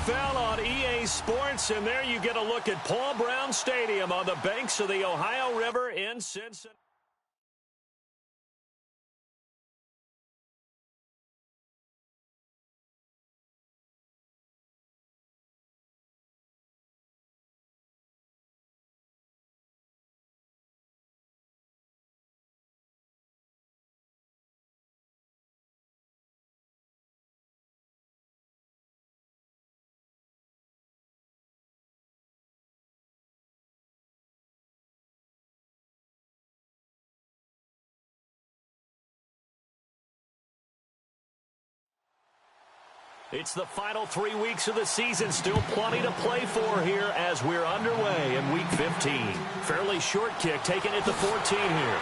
MGMFL on EA Sports, and there you get a look at Paul Brown Stadium on the banks of the Ohio River in Cincinnati. It's the final 3 weeks of the season. Still plenty to play for here as we're underway in Week 15. Fairly short kick taken at the 14 here.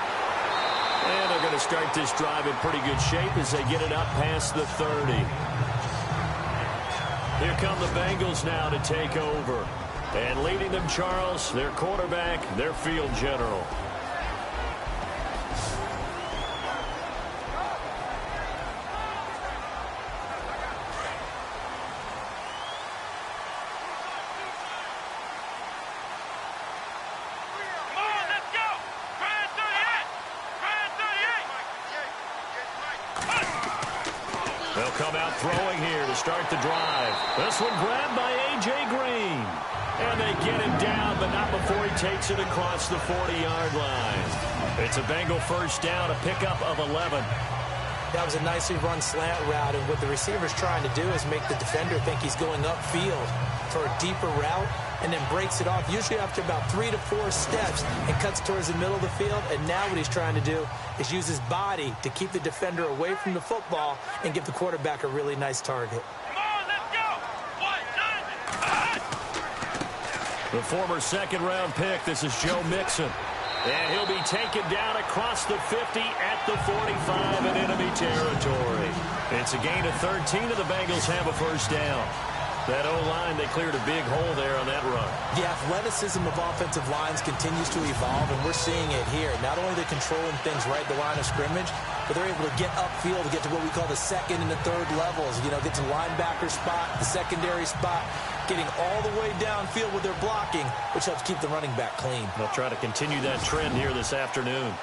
And they're going to start this drive in pretty good shape as they get it up past the 30. Here come the Bengals now to take over. And leading them, Charles, their quarterback, their field general. They'll come out throwing here to start the drive. This one grabbed by A.J. Green. And they get him down, but not before he takes it across the 40-yard line. It's a Bengal first down, a pickup of 11. That was a nicely run slant route, and what the receiver's trying to do is make the defender think he's going upfield for a deeper route, and then breaks it off, usually after about 3 to 4 steps, and cuts towards the middle of the field. And now what he's trying to do is use his body to keep the defender away from the football and give the quarterback a really nice target. The former second-round pick, this is Joe Mixon. And he'll be taken down across the 50 at the 45 in enemy territory. It's a gain of 13, and the Bengals have a first down. That O-line, they cleared a big hole there on that run. The athleticism of offensive lines continues to evolve, and we're seeing it here. Not only are they controlling things right at the line of scrimmage, but they're able to get upfield to get to what we call the second and the third levels. You know, get to the linebacker spot, the secondary spot, getting all the way downfield with their blocking, which helps keep the running back clean. They'll try to continue that trend here this afternoon.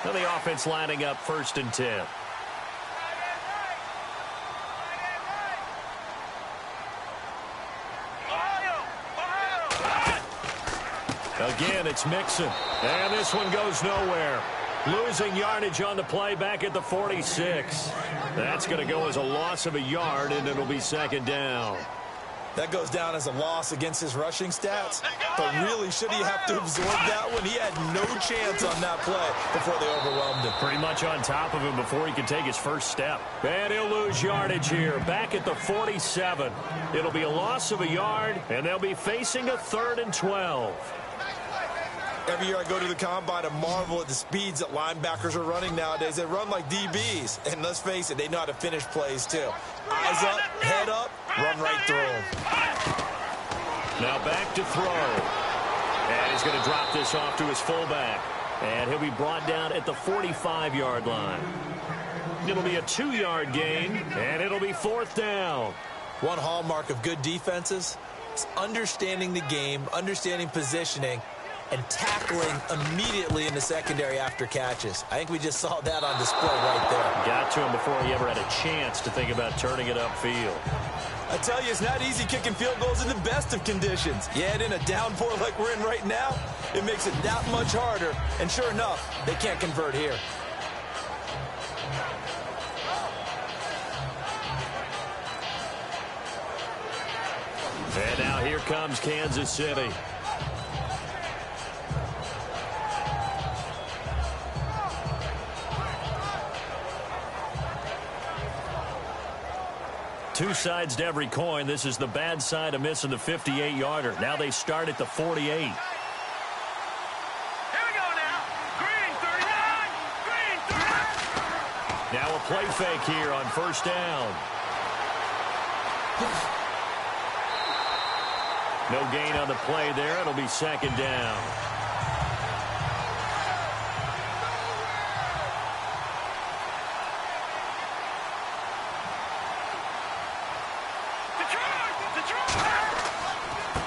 Now the offense lining up 1st and 10. Again, it's Mixon. And this one goes nowhere. Losing yardage on the play back at the 46. That's going to go as a loss of a yard, and it'll be second down. That goes down as a loss against his rushing stats. But really, should he have to absorb that one? He had no chance on that play before they overwhelmed him. Pretty much on top of him before he could take his first step. And he'll lose yardage here, back at the 47. It'll be a loss of a yard, and they'll be facing a 3rd and 12. Every year I go to the combine and marvel at the speeds that linebackers are running nowadays. They run like DBs. And let's face it, they know how to finish plays too. Eyes up, head up, run right through them. Now back to throw. And he's going to drop this off to his fullback. And he'll be brought down at the 45-yard line. It'll be a 2-yard gain, and it'll be 4th down. One hallmark of good defenses is understanding the game, understanding positioning, and tackling immediately in the secondary after catches. I think we just saw that on display right there. Got to him before he ever had a chance to think about turning it upfield. I tell you, it's not easy kicking field goals in the best of conditions. Yet in a downpour like we're in right now, it makes it that much harder. And sure enough, they can't convert here. And now here comes Kansas City. Two sides to every coin. This is the bad side of missing the 58-yarder. Now they start at the 48. Here we go now. Green 39. Green 39. Now a play fake here on first down. No gain on the play there. It'll be second down.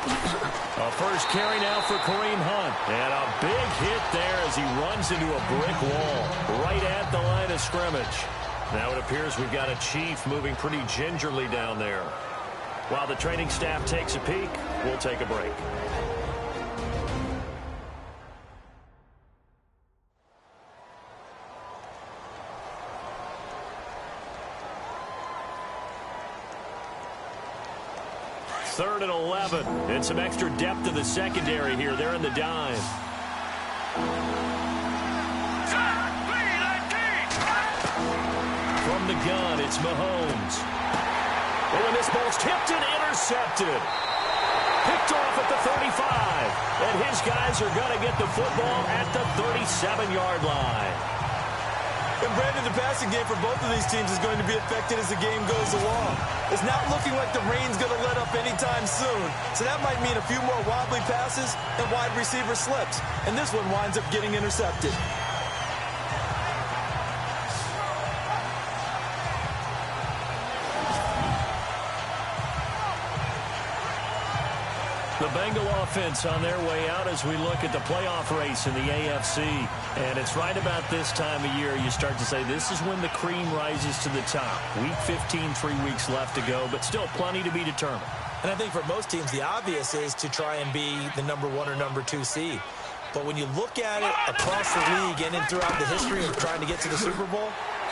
A first carry now for Kareem Hunt. And a big hit there as he runs into a brick wall right at the line of scrimmage. Now it appears we've got a Chief moving pretty gingerly down there. While the training staff takes a peek, we'll take a break. Third and 11. And some extra depth to the secondary here. They're in the dime. From the gun, it's Mahomes. Oh, and this ball's tipped and intercepted. Picked off at the 35. And his guys are going to get the football at the 37-yard line. And Brandon, the passing game for both of these teams is going to be affected as the game goes along. It's not looking like the rain's going to let up anytime soon. So that might mean a few more wobbly passes and wide receiver slips. And this one winds up getting intercepted. The Bengal offense on their way out as we look at the playoff race in the AFC. And it's right about this time of year you start to say this is when the cream rises to the top. Week 15, 3 weeks left to go, but still plenty to be determined. And I think for most teams, the obvious is to try and be the number 1 or number 2 seed. But when you look at it across the league and throughout the history of trying to get to the Super Bowl,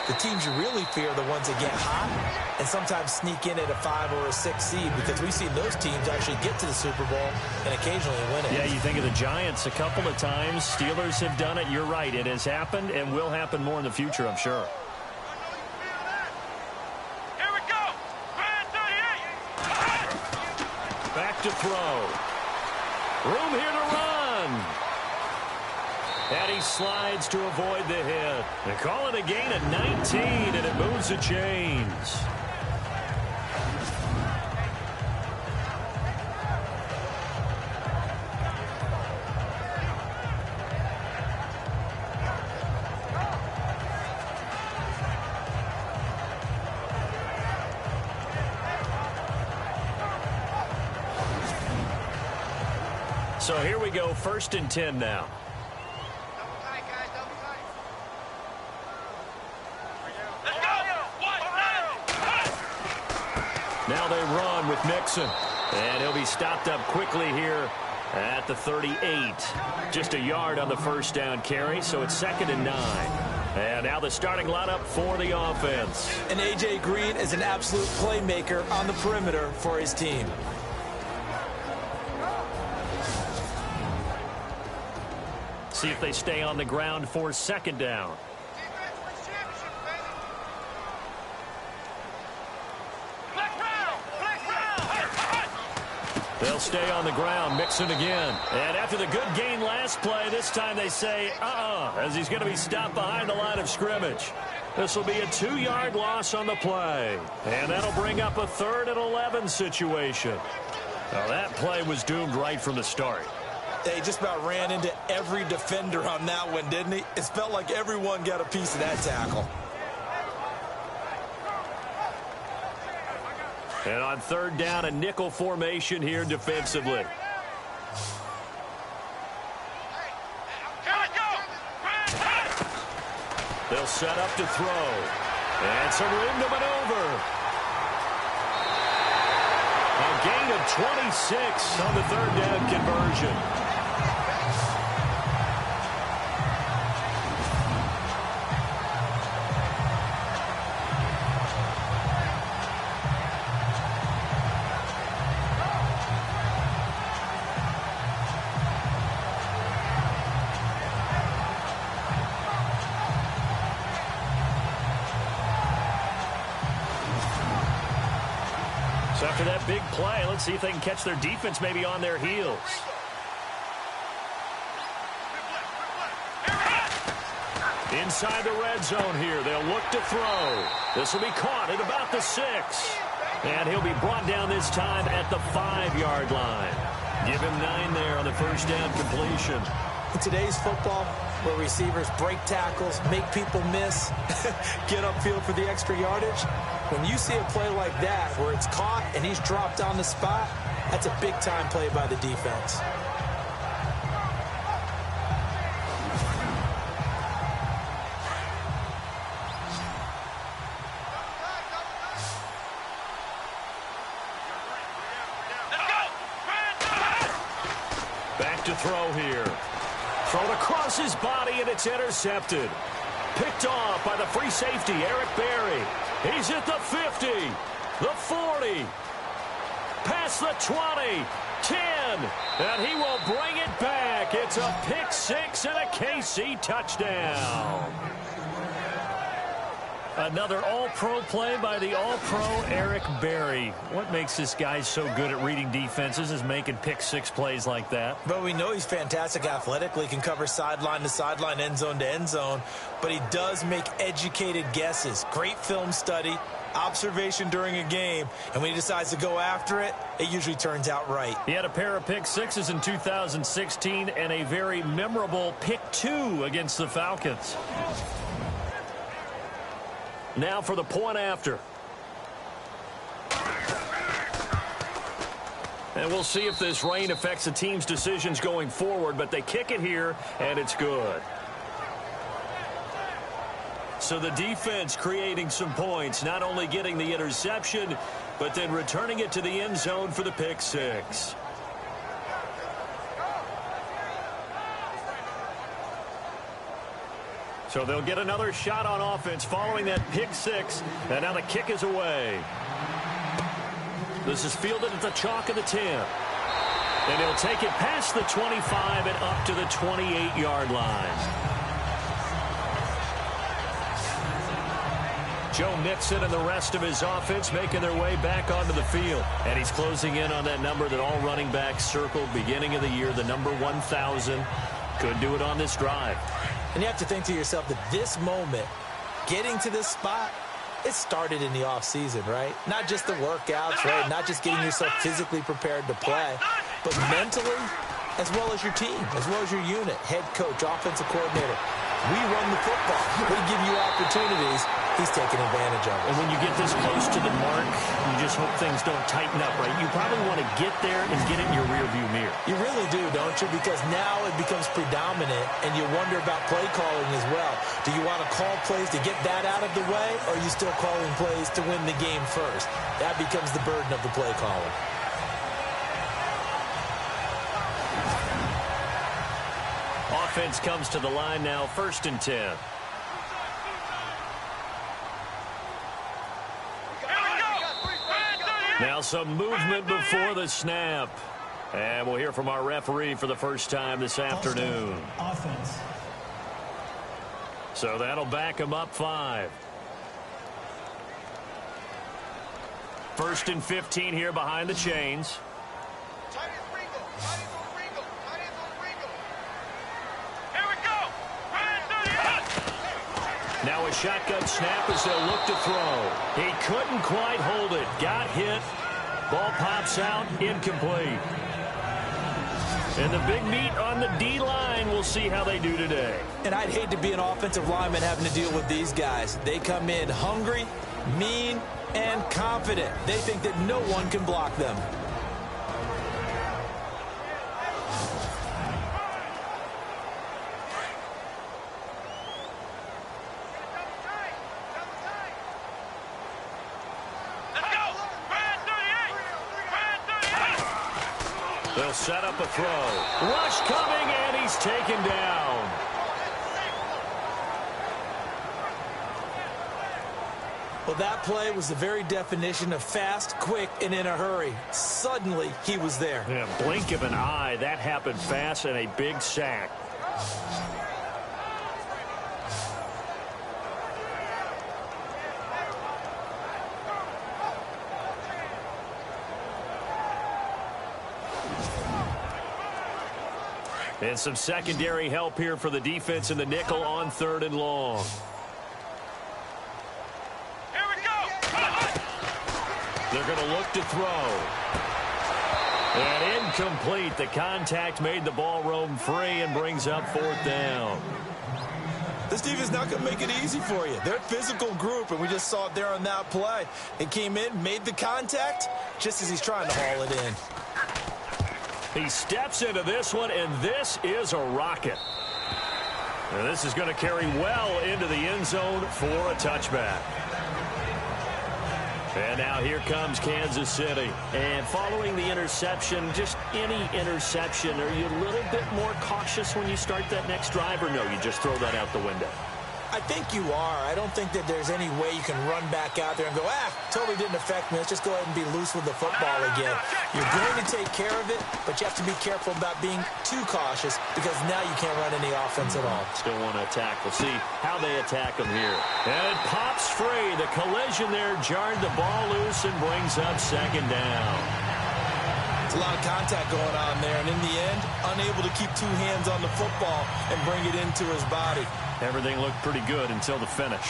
the teams you really fear are the ones that get hot and sometimes sneak in at a 5 or a 6 seed, because we've seen those teams actually get to the Super Bowl and occasionally win it. Yeah, you think of the Giants a couple of times. Steelers have done it. You're right. It has happened and will happen more in the future, I'm sure. Here we go. Man 38. Back to throw. Room here to run. And he slides to avoid the hit. They call it a gain of 19, and it moves the chains. So here we go, 1st and 10 now. Now they run with Mixon. And he'll be stopped up quickly here at the 38. Just a yard on the first down carry, so it's 2nd and 9. And now the starting lineup for the offense. And A.J. Green is an absolute playmaker on the perimeter for his team. See if they stay on the ground for 2nd down. They'll stay on the ground. Mixon again. And after the good gain last play, this time they say, as he's going to be stopped behind the line of scrimmage. This will be a 2-yard loss on the play. And that'll bring up a 3rd and 11 situation. Now that play was doomed right from the start. They just about ran into every defender on that one, didn't he? It felt like everyone got a piece of that tackle. And on 3rd down, a nickel formation here defensively. They'll set up to throw. And some room to maneuver. A gain of 26 on the 3rd down conversion. So after that big play, let's see if they can catch their defense maybe on their heels. Inside the red zone here. They'll look to throw. This will be caught at about the 6. And he'll be brought down this time at the 5-yard line. Give him 9 there on the first down completion. In today's football, where receivers break tackles, make people miss, get upfield for the extra yardage, When you see a play like that where it's caught and he's dropped on the spot, that's a big-time play by the defense. Back to throw here. Thrown across his body, and it's intercepted. Picked off by the free safety, Eric Berry. He's at the 50, the 40, past the 20, 10, and he will bring it back. It's a pick six and a KC touchdown. Another all-pro play by the all-pro Eric Berry. What makes this guy so good at reading defenses is making pick-six plays like that. But we know he's fantastic athletically, can cover sideline to sideline, end zone to end zone, but he does make educated guesses. Great film study, observation during a game, and when he decides to go after it, it usually turns out right. He had a pair of pick-sixes in 2016 and a very memorable pick-two against the Falcons. Now for the point after. And we'll see if this rain affects the team's decisions going forward, but they kick it here, and it's good. So the defense creating some points, not only getting the interception, but then returning it to the end zone for the pick six. So they'll get another shot on offense following that pick six. And now the kick is away. This is fielded at the chalk of the 10. And he'll take it past the 25 and up to the 28-yard line. Joe Mixon and the rest of his offense making their way back onto the field. And he's closing in on that number that all running backs circled beginning of the year, the number 1,000. Could do it on this drive. And you have to think to yourself that this moment, getting to this spot, it started in the offseason, right? Not just the workouts, right? Not just getting yourself physically prepared to play, but mentally, as well as your team, as well as your unit, head coach, offensive coordinator. We run the football. We give you opportunities. He's taking advantage of it. And when you get this close to the mark, you just hope things don't tighten up, right? You probably want to get there and get it in your rearview mirror. You really do, don't you? Because now it becomes predominant, and you wonder about play calling as well. Do you want to call plays to get that out of the way, or are you still calling plays to win the game first? That becomes the burden of the play caller. Offense comes to the line now, 1st and 10. Now some movement before the snap. And we'll hear from our referee for the first time this afternoon. Offense. So that'll back him up 5. 1st and 15 here behind the chains. Now a shotgun snap as they'll look to throw. He couldn't quite hold it. Got hit. Ball pops out. Incomplete. And the big meat on the D-line. We'll see how they do today. And I'd hate to be an offensive lineman having to deal with these guys. They come in hungry, mean, and confident. They think that no one can block them. They'll set up a throw. Rush coming, and he's taken down. Well, that play was the very definition of fast, quick, and in a hurry. Suddenly, he was there. Yeah, blink of an eye. That happened fast, and a big sack. And some secondary help here for the defense in the nickel on 3rd and long. Here we go. They're going to look to throw. And incomplete. The contact made the ball roam free and brings up 4th down. This defense is not going to make it easy for you. They're a physical group, and we just saw it there on that play. It came in, made the contact, just as he's trying to haul it in. He steps into this one, and this is a rocket. And this is going to carry well into the end zone for a touchback. And now here comes Kansas City. And following the interception, just any interception, are you a little bit more cautious when you start that next drive, or no, you just throw that out the window? I think you are. I don't think that there's any way you can run back out there and go, totally didn't affect me. Let's just go ahead and be loose with the football again. You're going to take care of it, but you have to be careful about being too cautious because now you can't run any offense at all. Still want to attack. We'll see how they attack them here. And it pops free. The collision there jarred the ball loose and brings up second down. It's a lot of contact going on there, and in the end, unable to keep two hands on the football and bring it into his body. Everything looked pretty good until the finish.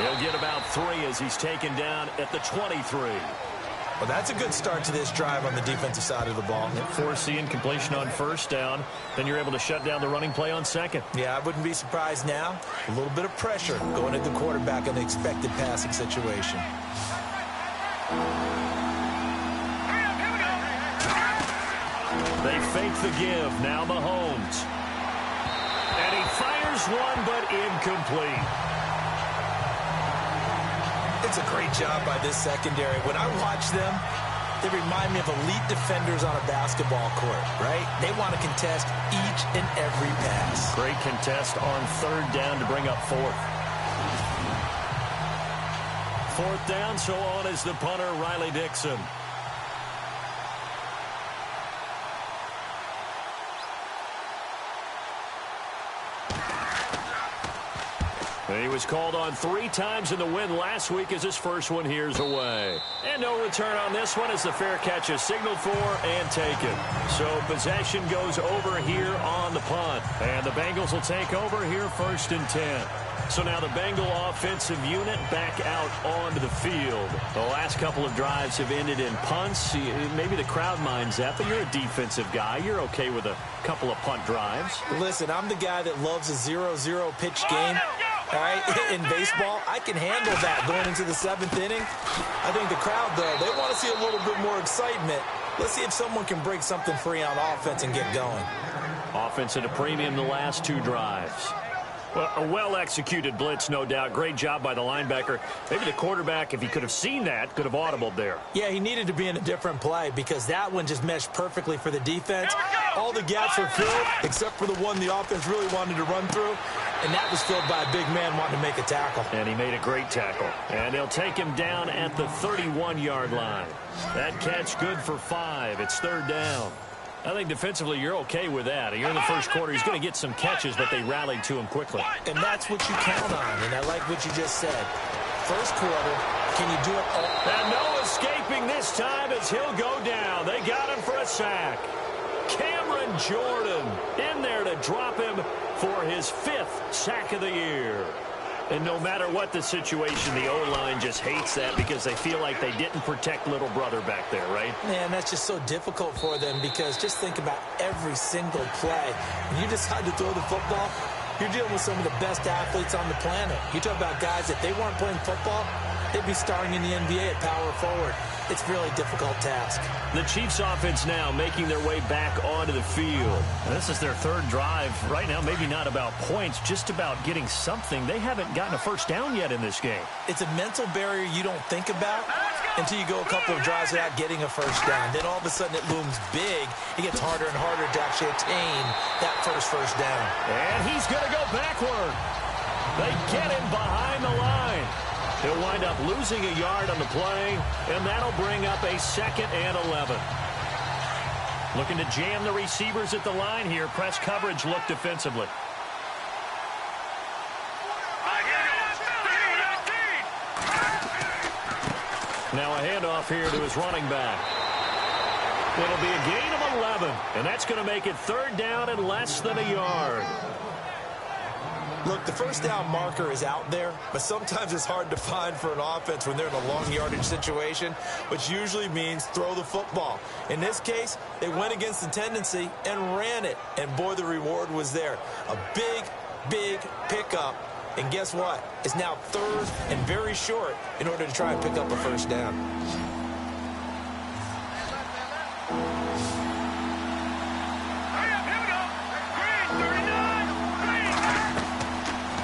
He'll get about 3 as he's taken down at the 23. Well, that's a good start to this drive on the defensive side of the ball. Force the incompletion on first down. Then you're able to shut down the running play on second. Yeah, I wouldn't be surprised now. A little bit of pressure going at the quarterback in the expected passing situation. They fake the give. Now Mahomes. And he fires one, but incomplete. It's a great job by this secondary. When I watch them, they remind me of elite defenders on a basketball court, right? They want to contest each and every pass. Great contest on third down to bring up fourth. Fourth down, so on is the punter, Riley Dixon. He was called on 3 times in the win last week as his first one here's away. And no return on this one as the fair catch is signaled for and taken. So possession goes over here on the punt. And the Bengals will take over here 1st and 10. So now the Bengal offensive unit back out onto the field. The last couple of drives have ended in punts. Maybe the crowd minds that, but you're a defensive guy. You're okay with a couple of punt drives. Listen, I'm the guy that loves a 0-0 pitch game. All right, in baseball, I can handle that going into the 7th inning. I think the crowd, though, they want to see a little bit more excitement. Let's see if someone can break something free on offense and get going. Offense at a premium the last 2 drives. Well, a well-executed blitz, no doubt. Great job by the linebacker. Maybe the quarterback, if he could have seen that, could have audibled there. Yeah, he needed to be in a different play because that one just meshed perfectly for the defense. All the gaps were filled except for the one the offense really wanted to run through, and that was filled by a big man wanting to make a tackle. And he made a great tackle. And they'll take him down at the 31-yard line. That catch good for 5. It's 3rd down. I think defensively you're okay with that. You're in the first quarter. He's going to get some catches, but they rallied to him quickly. And that's what you count on, and I like what you just said. First quarter, can you do it all? And no escaping this time as he'll go down. They got him for a sack. Cameron Jordan in there to drop him for his 5th sack of the year. And no matter what the situation, the O-line just hates that because they feel like they didn't protect little brother back there, right? Man, that's just so difficult for them because just think about every single play. When you decide to throw the football, you're dealing with some of the best athletes on the planet. You talk about guys, if they weren't playing football, they'd be starring in the NBA at power forward. It's a really difficult task. The Chiefs offense now making their way back onto the field. This is their 3rd drive. Right now, maybe not about points, just about getting something. They haven't gotten a first down yet in this game. It's a mental barrier you don't think about until you go a couple of drives without getting a first down. Then all of a sudden it looms big. It gets harder and harder to actually attain that first down. And he's going to go backward. They get him behind the line. He'll wind up losing a yard on the play, and that'll bring up a 2nd and 11. Looking to jam the receivers at the line here. Press coverage look defensively. Now a handoff here to his running back. It'll be a gain of 11, and that's going to make it 3rd down and less than a yard. Look, the first down marker is out there, but sometimes it's hard to find for an offense when they're in a long yardage situation, which usually means throw the football. In this case, they went against the tendency and ran it, and boy, the reward was there. A big, big pickup, and guess what? It's now third and very short in order to try and pick up a first down.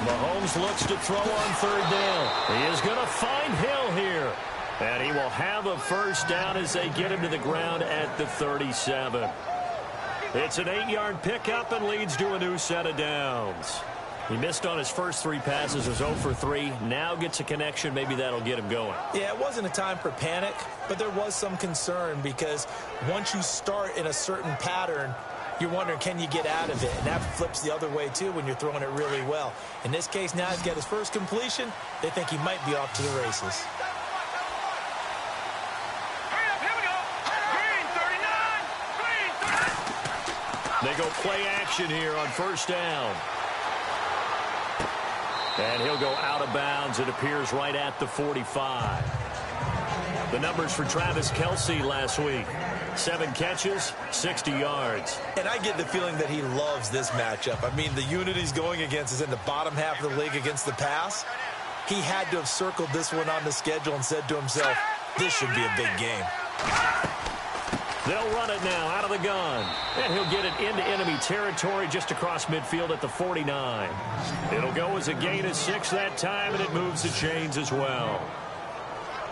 Mahomes looks to throw on third down. He is going to find Hill here. And he will have a first down as they get him to the ground at the 37. It's an 8-yard pickup and leads to a new set of downs. He missed on his first 3 passes, was 0 for 3. Now gets a connection. Maybe that'll get him going. Yeah, it wasn't a time for panic, but there was some concern because once you start in a certain pattern, you're wondering, can you get out of it? And that flips the other way, too, when you're throwing it really well. In this case, now he's got his first completion. They think he might be off to the races. They go play action here on first down. And he'll go out of bounds. It appears right at the 45. The numbers for Travis Kelce last week. 7 catches, 60 yards. And I get the feeling that he loves this matchup. I mean, the unit he's going against is in the bottom half of the league against the pass. He had to have circled this one on the schedule and said to himself, this should be a big game. They'll run it now out of the gun. And he'll get it into enemy territory just across midfield at the 49. It'll go as a gain of 6 that time, and it moves the chains as well.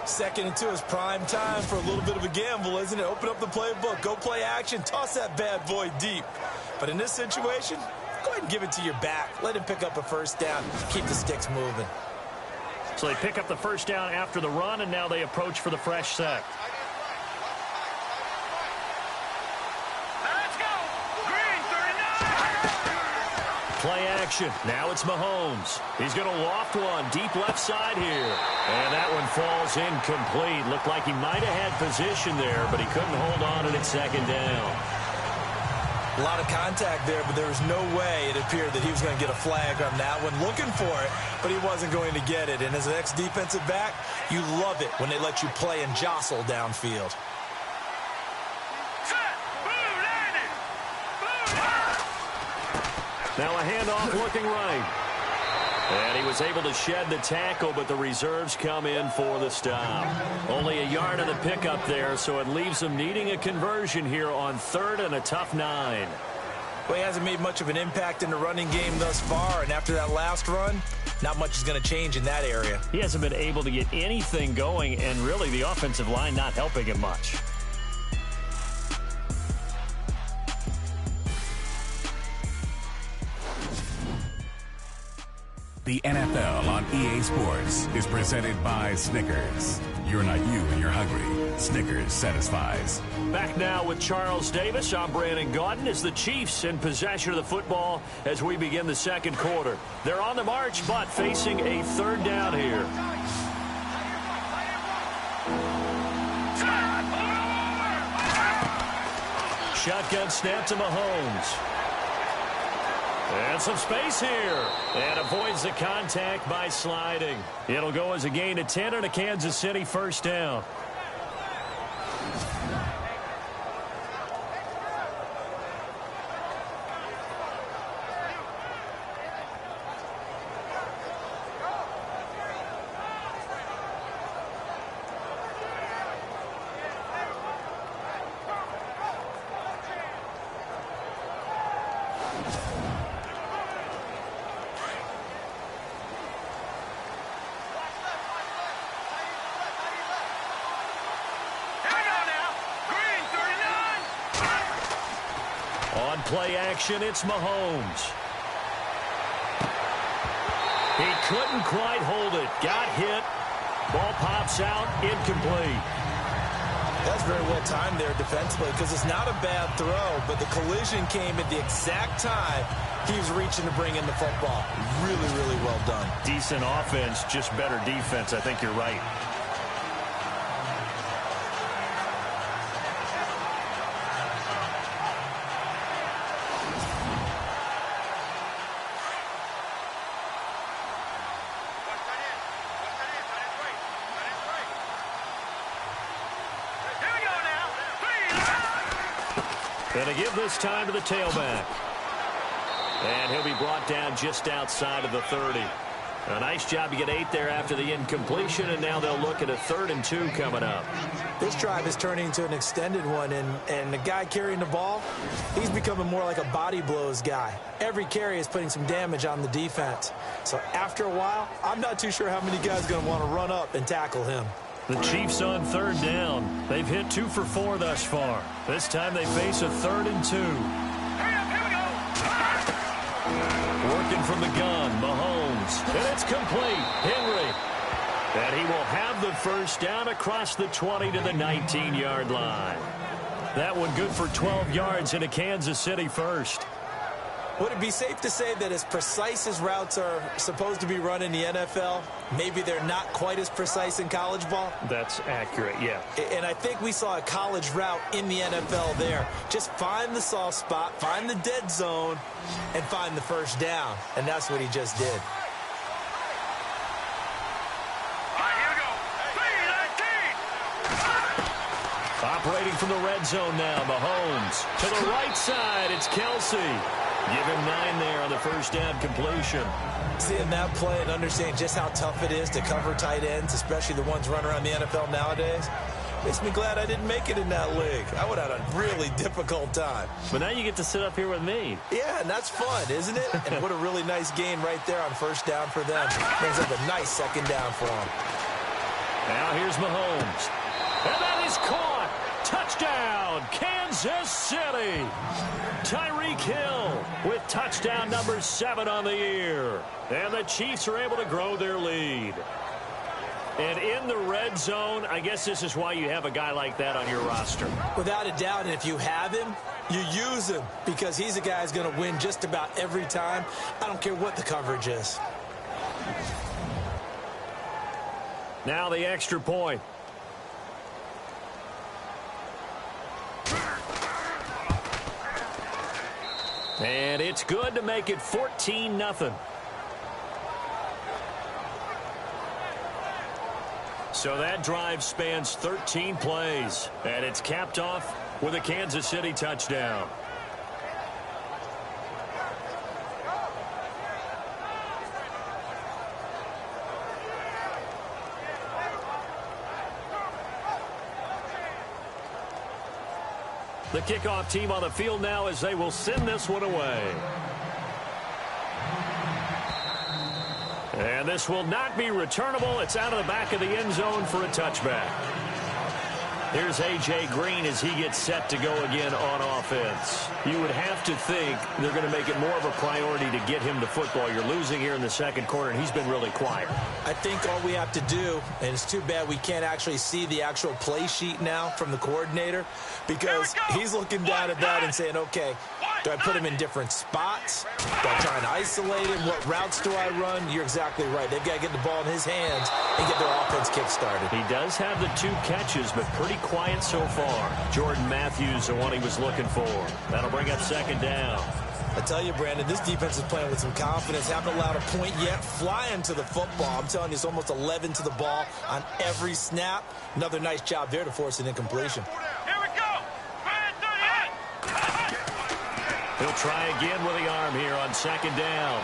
2nd and 2 is prime time for a little bit of a gamble, isn't it? Open up the playbook, go play action, toss that bad boy deep. But in this situation, go ahead and give it to your back. Let him pick up a first down. Keep the sticks moving. So they pick up the first down after the run, and now they approach for the fresh set. Play action. Now it's Mahomes. He's going to loft one deep left side here. And that one falls incomplete. Looked like he might have had position there, but he couldn't hold on to it 2nd down. A lot of contact there, but there was no way it appeared that he was going to get a flag on that one. Looking for it, but he wasn't going to get it. And as an ex-defensive back, you love it when they let you play and jostle downfield. Now a handoff looking right. And he was able to shed the tackle, but the reserves come in for the stop. Only a yard on the pickup there, so it leaves them needing a conversion here on 3rd and a tough 9. Well, he hasn't made much of an impact in the running game thus far, and after that last run, not much is going to change in that area. He hasn't been able to get anything going, and really the offensive line not helping him much. The NFL on EA Sports is presented by Snickers. You're not you when you're hungry. Snickers satisfies. Back now with Charles Davis. I'm Brandon Gaudin as the Chiefs in possession of the football as we begin the 2nd quarter. They're on the march, but facing a 3rd down here. Shotgun snap to Mahomes. And some space here. And avoids the contact by sliding. It'll go as a gain of 10 and a Kansas City first down. Play action, it's Mahomes. He couldn't quite hold it. Got hit. Ball pops out, incomplete. That's very well timed there defensively because it's not a bad throw, but the collision came at the exact time he was reaching to bring in the football. Really, really well done. Decent offense, just better defense. I think you're right. Going to give this time to the tailback. And he'll be brought down just outside of the 30. A nice job to get 8 there after the incompletion, and now they'll look at a 3rd and 2 coming up. This drive is turning into an extended one, and the guy carrying the ball, he's becoming more like a body blows guy. Every carry is putting some damage on the defense. So after a while, I'm not too sure how many guys are going to want to run up and tackle him. The Chiefs on 3rd down. They've hit 2 for 4 thus far. This time they face a 3rd and 2. Working from the gun, Mahomes. And it's complete. Henry. And he will have the first down across the 20 to the 19-yard line. That one good for 12 yards in a Kansas City first. Would it be safe to say that as precise as routes are supposed to be run in the NFL, maybe they're not quite as precise in college ball? That's accurate, yeah. And I think we saw a college route in the NFL there. Just find the soft spot, find the dead zone, and find the first down. And that's what he just did. Operating from the red zone now, Mahomes. To the right side, it's Kelsey. Give him 9 there on the first down completion. Seeing that play and understanding just how tough it is to cover tight ends, especially the ones running around the NFL nowadays, makes me glad I didn't make it in that league. I would have had a really difficult time. But now you get to sit up here with me. Yeah, and that's fun, isn't it? And what a really nice gain right there on first down for them. Brings up a nice second down for them. Now here's Mahomes. And that is caught. Touchdown, Kansas City. Tyreek Hill with touchdown number 7 on the year. And the Chiefs are able to grow their lead. And in the red zone, I guess this is why you have a guy like that on your roster. Without a doubt, and if you have him, you use him because he's a guy who's going to win just about every time. I don't care what the coverage is. Now the extra point. And it's good to make it 14-0. So that drive spans 13 plays, and it's capped off with a Kansas City touchdown. The kickoff team on the field now as they will send this one away. And this will not be returnable. It's out of the back of the end zone for a touchback. Here's A.J. Green as he gets set to go again on offense. You would have to think they're going to make it more of a priority to get him to football. You're losing here in the second quarter, and he's been really quiet. I think all we have to do, and it's too bad we can't actually see the actual play sheet now from the coordinator, because he's looking down at that and saying, okay, do I put him in different spots? Do I try and isolate him? What routes do I run? You're exactly right. They've got to get the ball in his hands and get their offense kick-started. He does have the 2 catches, but pretty quiet so far. Jordan Matthews, the one he was looking for. That'll bring up second down. I tell you, Brandon, this defense is playing with some confidence. Haven't allowed a point yet. Flying to the football. I'm telling you, it's almost 11 to the ball on every snap. Another nice job there to force an incompletion. Here we go. He'll try again with the arm here on second down.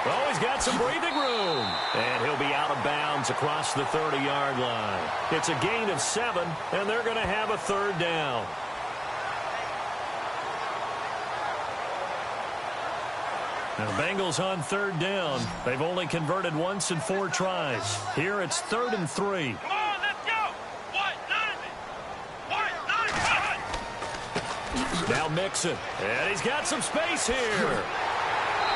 Oh, he's got some breathing room. And he'll be out of bounds across the 30-yard line. It's a gain of 7, and they're going to have a 3rd down. Now, Bengals on 3rd down. They've only converted once in 4 tries. Here it's 3rd and 3. Come on, let's go. Now Mixon. And he's got some space here.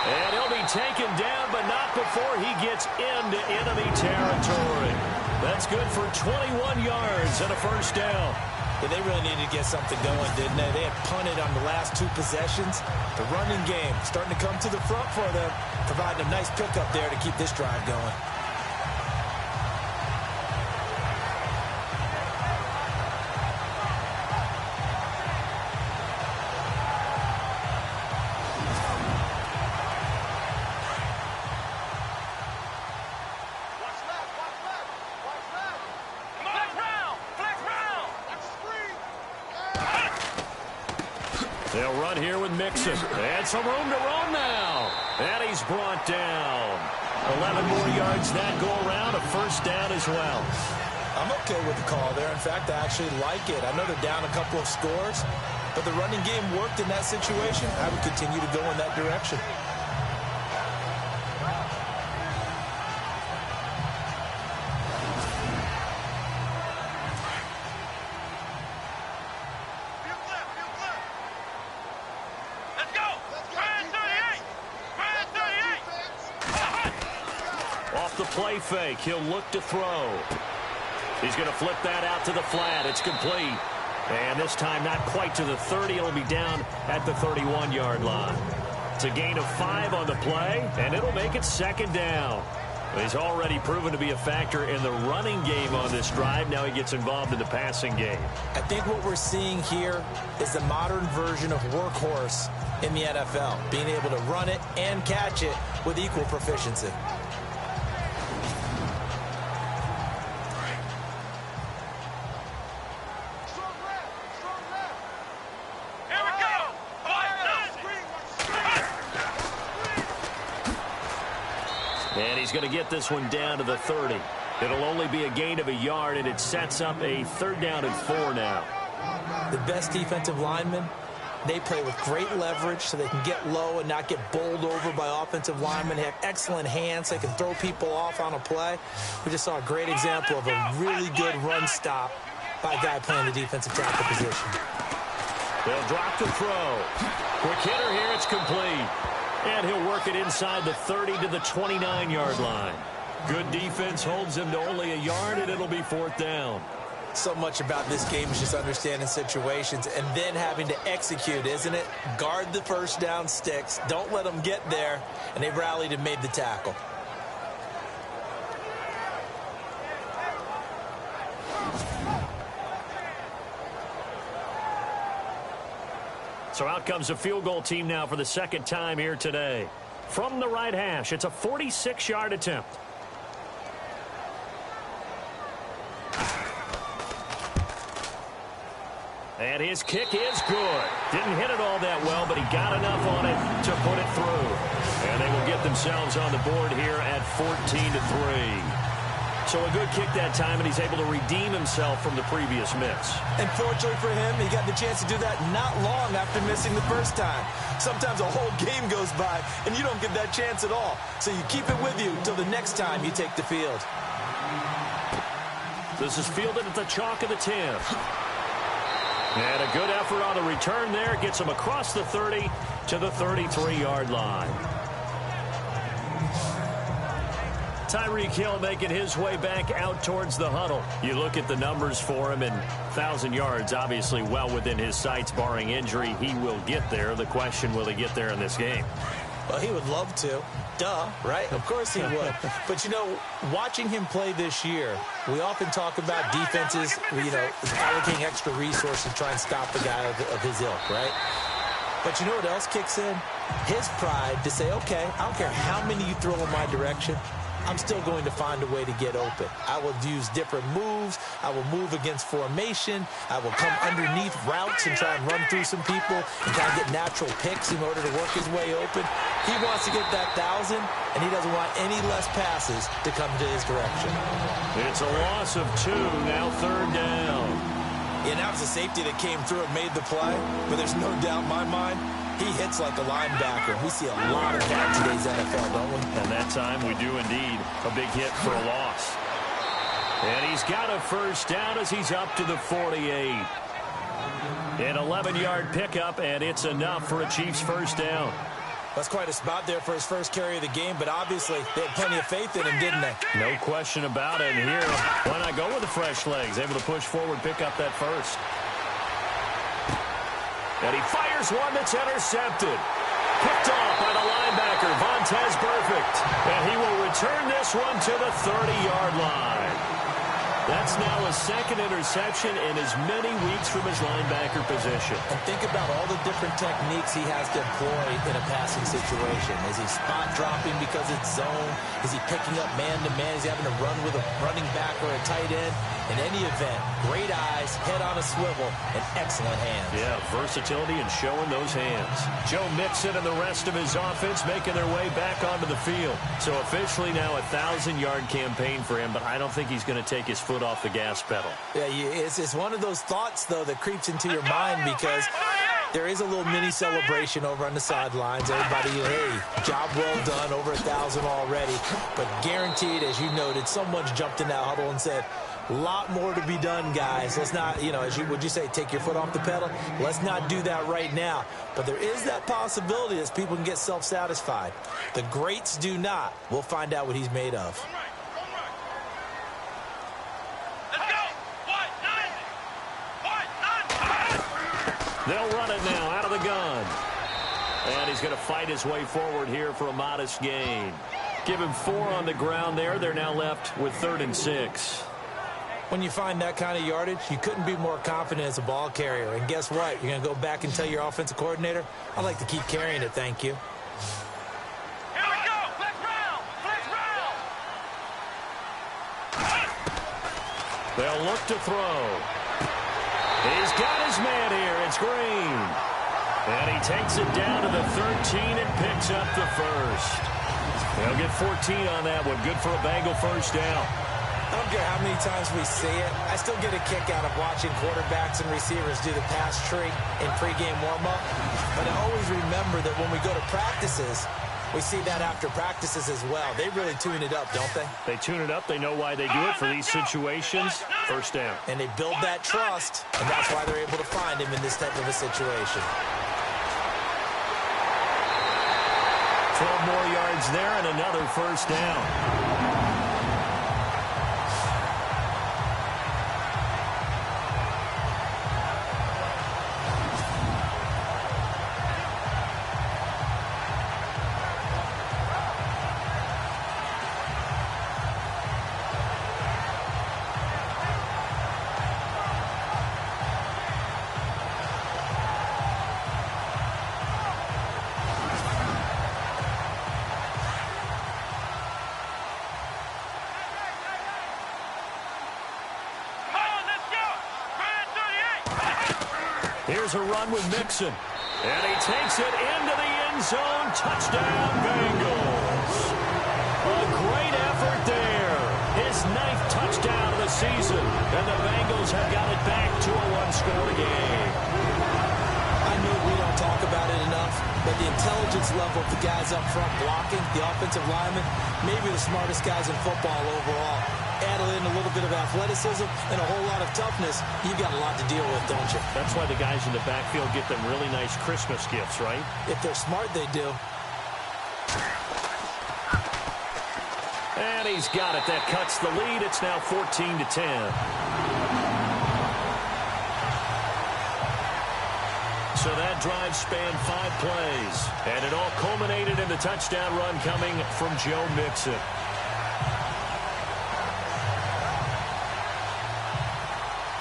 And he'll be taken down, but not before he gets into enemy territory. That's good for 21 yards and a first down. Yeah, they really needed to get something going, didn't they? They had punted on the last 2 possessions. The running game starting to come to the front for them, providing a nice pickup there to keep this drive going. They'll run here with Mixon. And some room to run now. And he's brought down. 11 more yards that go around. A first down as well. I'm okay with the call there. In fact, I actually like it. I know they're down a couple of scores, but the running game worked in that situation. I would continue to go in that direction. Off the play fake, he'll look to throw. He's going to flip that out to the flat. It's complete. And this time not quite to the 30. It'll be down at the 31-yard line. It's a gain of 5 on the play, and it'll make it second down. He's already proven to be a factor in the running game on this drive. Now he gets involved in the passing game. I think what we're seeing here is the modern version of workhorse in the NFL, being able to run it and catch it with equal proficiency. And he's going to get this one down to the 30. It'll only be a gain of a yard, and it sets up a 3rd down and 4 now. The best defensive linemen, they play with great leverage so they can get low and not get bowled over by offensive linemen. They have excellent hands. They can throw people off on a play. We just saw a great example of a really good run stop by a guy playing the defensive tackle position. They'll drop the throw. Quick hitter here. It's complete. And he'll work it inside the 30 to the 29-yard line. Good defense holds him to only a yard, and it'll be 4th down. So much about this game is just understanding situations and then having to execute, isn't it? Guard the first down sticks. Don't let them get there. And they rallied and made the tackle. So out comes a field goal team now for the 2nd time here today. From the right hash, it's a 46-yard attempt. And his kick is good. Didn't hit it all that well, but he got enough on it to put it through. And they will get themselves on the board here at 14-3. So a good kick that time, and he's able to redeem himself from the previous miss. And fortunately for him, he got the chance to do that not long after missing the first time. Sometimes a whole game goes by, and you don't get that chance at all. So you keep it with you until the next time you take the field. This is fielded at the chalk of the 10. And a good effort on the return there. Gets him across the 30 to the 33-yard line. Tyreek Hill making his way back out towards the huddle. You look at the numbers for him, and 1,000 yards obviously well within his sights, barring injury. He will get there. The question, will he get there in this game? Well, he would love to. Duh, right? Of course he would. But, you know, watching him play this year, we often talk about defenses, you know, allocating extra resources to try and stop the guy of his ilk, right? But you know what else kicks in? His pride to say, okay, I don't care how many you throw in my direction, I'm still going to find a way to get open. I will use different moves. I will move against formation. I will come underneath routes and try and run through some people and try and get natural picks in order to work his way open. He wants to get that 1,000, and he doesn't want any less passes to come to his direction. It's a loss of 2, now 3rd down. Yeah, that was a safety that came through and made the play, but there's no doubt in my mind, he hits like a linebacker. We see a lot of that in today's NFL, don't we? And that time we do indeed. A big hit for a loss. And he's got a first down as he's up to the 48. An 11-yard pickup, and it's enough for a Chiefs first down. That's quite a spot there for his first carry of the game, but obviously they had plenty of faith in him, didn't they? No question about it. And here, why not go with the fresh legs? Able to push forward, pick up that first. And he fires one that's intercepted. Picked off by the linebacker, Vontaze Burfict. And he will return this one to the 30-yard line. That's now a 2nd interception in as many weeks from his linebacker position. And think about all the different techniques he has to employ in a passing situation. Is he spot dropping because it's zone? Is he picking up man-to-man? Is he having to run with a running back or a tight end? In any event, Great eyes, head on a swivel, and excellent hands. Yeah, versatility and showing those hands. Joe Mixon and the rest of his offense making their way back onto the field. So officially now a 1,000-yard campaign for him, but I don't think he's going to take his foot off the gas pedal. Yeah, it's one of those thoughts, though, that creeps into your mind because there is a little mini celebration over on the sidelines. Everybody, hey, job well done, over 1,000 already. But guaranteed, as you noted, someone's jumped in that huddle and said, a lot more to be done, guys. Let's not, would you say, take your foot off the pedal? Let's not do that right now. But there is that possibility that people can get self-satisfied. The greats do not. We'll find out what he's made of. They'll run it now out of the gun. And he's going to fight his way forward here for a modest gain. Give him 4 on the ground there. They're now left with 3rd and 6. When you find that kind of yardage, you couldn't be more confident as a ball carrier. And guess what? You're going to go back and tell your offensive coordinator, I'd like to keep carrying it, thank you. Here we go. Let's round. Let's round. They'll look to throw. He's got his man here. It's Green. And he takes it down to the 13 and picks up the first. They'll get 14 on that one. Good for a Bengal first down. I don't care how many times we see it. I still get a kick out of watching quarterbacks and receivers do the pass tree in pregame warm-up. But I always remember that when we go to practices, we see that after practices as well. They really tune it up, don't they? They tune it up. They know why they do it for these situations. First down. And they build that trust, and that's why they're able to find him in this type of a situation. 12 more yards there and another first down. Here's a run with Mixon. And he takes it into the end zone. Touchdown, Bengals. A great effort there. His 9th touchdown of the season. And the Bengals have got it back to a 1-score game. I know we don't talk about it enough, but the intelligence level of the guys up front blocking, the offensive linemen, maybe the smartest guys in football overall. Add in a little bit of athleticism and a whole lot of toughness, you've got a lot to deal with, don't you? That's why the guys in the backfield get them really nice Christmas gifts, right? If they're smart, they do. And he's got it. That cuts the lead. It's now 14-10. So that drive spanned 5 plays. And it all culminated in the touchdown run coming from Joe Mixon.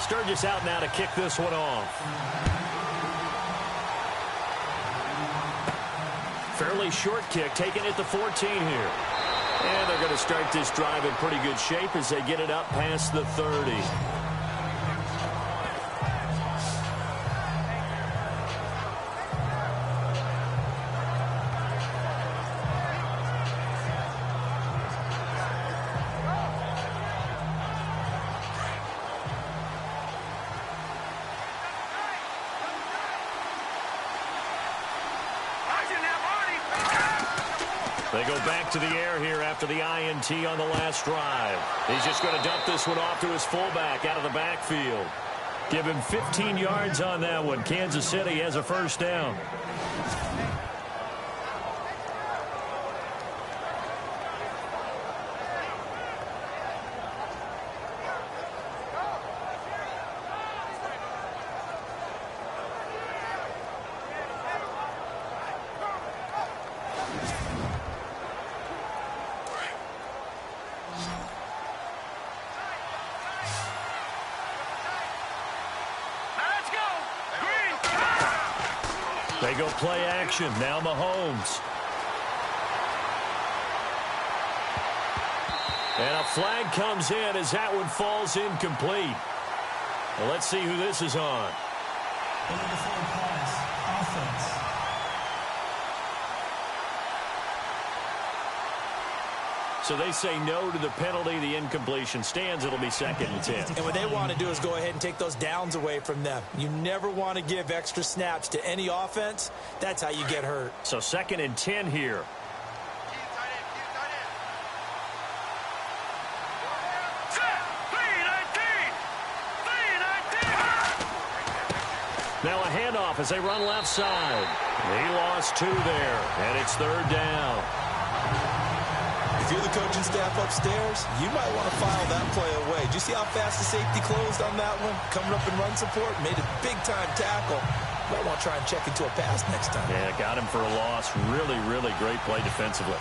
Sturgis out now to kick this one off. Fairly short kick, taking it to 14 here. And they're going to start this drive in pretty good shape as they get it up past the 30. They go back to the air here after the INT on the last drive. He's just going to dump this one off to his fullback out of the backfield. Give him 15 yards on that one. Kansas City has a first down. They go play action. Now Mahomes. And a flag comes in as that one falls incomplete. Well, let's see who this is on. Over the forward pass, offense. So they say no to the penalty. The incompletion stands. It'll be 2nd and 10. And what they want to do is go ahead and take those downs away from them. You never want to give extra snaps to any offense. That's how you get hurt. So 2nd and 10 here. Now a handoff as they run left side. He lost 2 there, and it's 3rd down. If you're the coaching staff upstairs, you might want to file that play away. Did you see how fast the safety closed on that one? Coming up in run support, made a big-time tackle. Might want to try and check into a pass next time. Yeah, got him for a loss. Really, really great play defensively.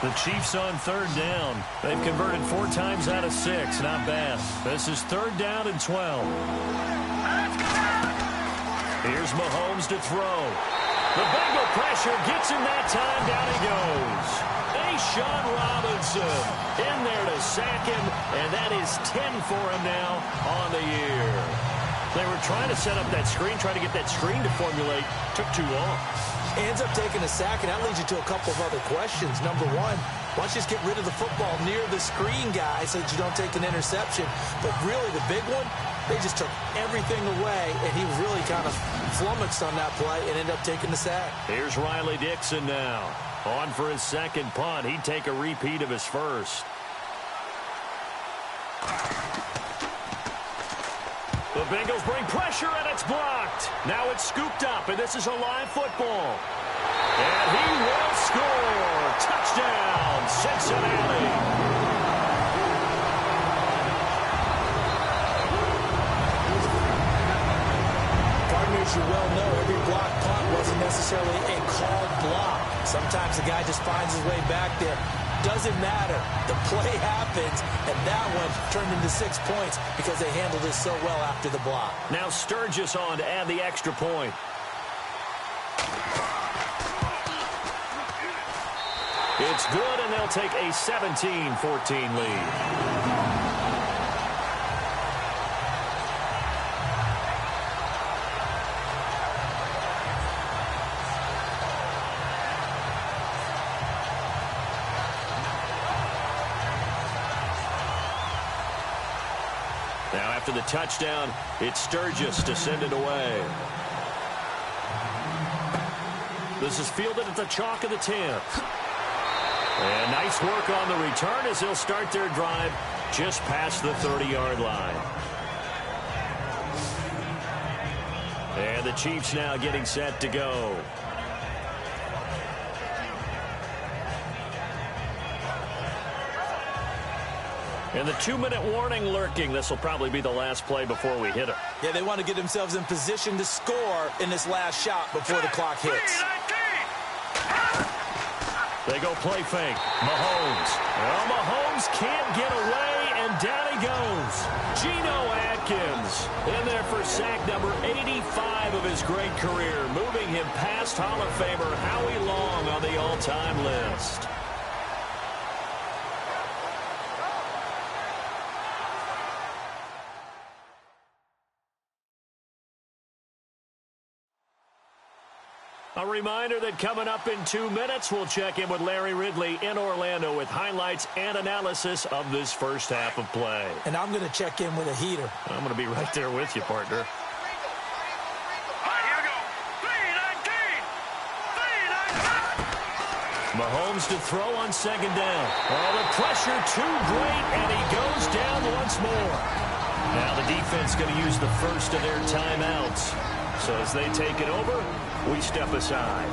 The Chiefs on 3rd down. They've converted 4 times out of 6. Not bad. This is 3rd down and 12. Here's Mahomes to throw. The Bengal pressure gets him that time. Down he goes. Sean Robinson in there to sack him, and that is 10 for him now on the year. They were trying to set up that screen, trying to get that screen to formulate. Took too long. Ends up taking a sack, and that leads you to a couple of other questions. Number one, why don't you just get rid of the football near the screen guy so that you don't take an interception? But really, the big one, they just took everything away, and he was really kind of flummoxed on that play and ended up taking the sack. Here's Riley Dixon now. On for his 2nd punt. He'd take a repeat of his first. The Bengals bring pressure, and it's blocked. Now it's scooped up, and this is a live football. And he will score. Touchdown, Cincinnati. As you well know, every block punt wasn't necessarily a called block. Sometimes the guy just finds his way back there. Doesn't matter. The play happens, and that one turned into 6 points because they handled it so well after the block. Now Sturgis on to add the extra point. It's good, and they'll take a 17-14 lead. Now after the touchdown, it's Sturgis to send it away. This is fielded at the chalk of the 10. And nice work on the return as they'll start their drive just past the 30-yard line. And the Chiefs now getting set to go. And the 2-minute warning lurking. This will probably be the last play before we hit it. Yeah, they want to get themselves in position to score in this last shot before the clock hits. They go play fake. Mahomes. Well, Mahomes can't get away, and down he goes. Geno Atkins in there for sack number 85 of his great career, moving him past Hall of Famer Howie Long on the all-time list. A reminder that coming up in 2 minutes, we'll check in with Larry Ridley in Orlando with highlights and analysis of this first half of play. And I'm going to check in with a heater. I'm going to be right there with you, partner. Mahomes to throw on 2nd down. Oh, the pressure too great, and he goes down once more. Now the defense going to use the first of their timeouts. So as they take it over, we step aside.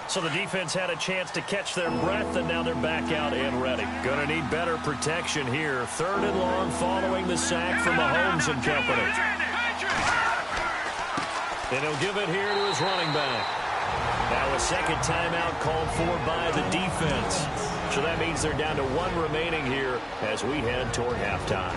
So the defense had a chance to catch their breath, and now they're back out and ready. Gonna need better protection here. 3rd and long following the sack from Mahomes and company. And he'll give it here to his running back. Now a 2nd timeout called for by the defense. So that means they're down to 1 remaining here as we head toward halftime.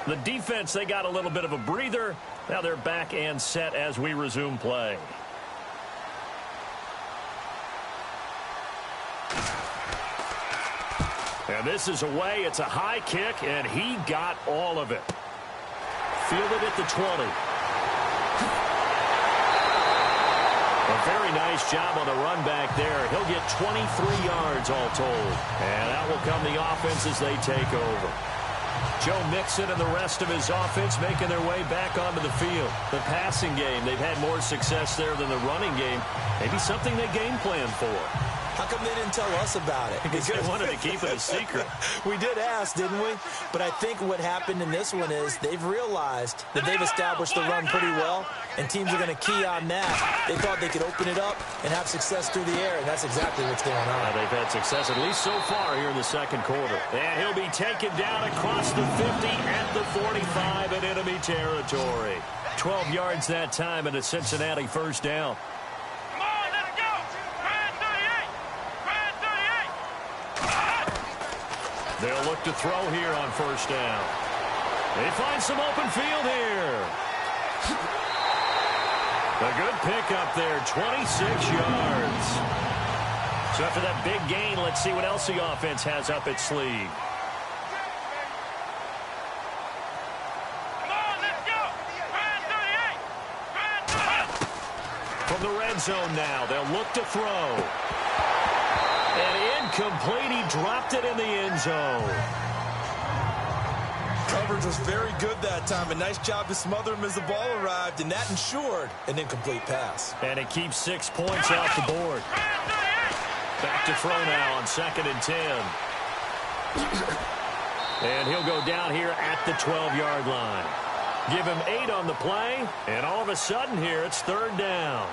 The defense, they got a little bit of a breather. Now they're back and set as we resume play. And this is away. It's a high kick, and he got all of it. Fielded at the 20. A very nice job on the run back there. He'll get 23 yards all told. And that will come the offense as they take over. Joe Mixon and the rest of his offense making their way back onto the field. The passing game, they've had more success there than the running game. Maybe something they game plan for. How come they didn't tell us about it? Because they wanted to keep it a secret. We did ask, didn't we? But I think what happened in this one is they've realized that they've established the run pretty well, and teams are going to key on that. They thought they could open it up and have success through the air, and that's exactly what's going on. They've had success, at least so far, here in the second quarter. And he'll be taken down across the 50 at the 45 in enemy territory. 12 yards that time and a Cincinnati first down. They'll look to throw here on first down. They find some open field here. A good pickup there, 26 yards. So after that big gain, let's see what else the offense has up its sleeve. From the red zone now, they'll look to throw. And incomplete, he dropped it in the end zone. Coverage was very good that time. A nice job to smother him as the ball arrived, and that ensured an incomplete pass. And it keeps 6 points off the board. Back to throw now on 2nd and 10. And he'll go down here at the 12-yard line. Give him 8 on the play, and all of a sudden here it's 3rd down.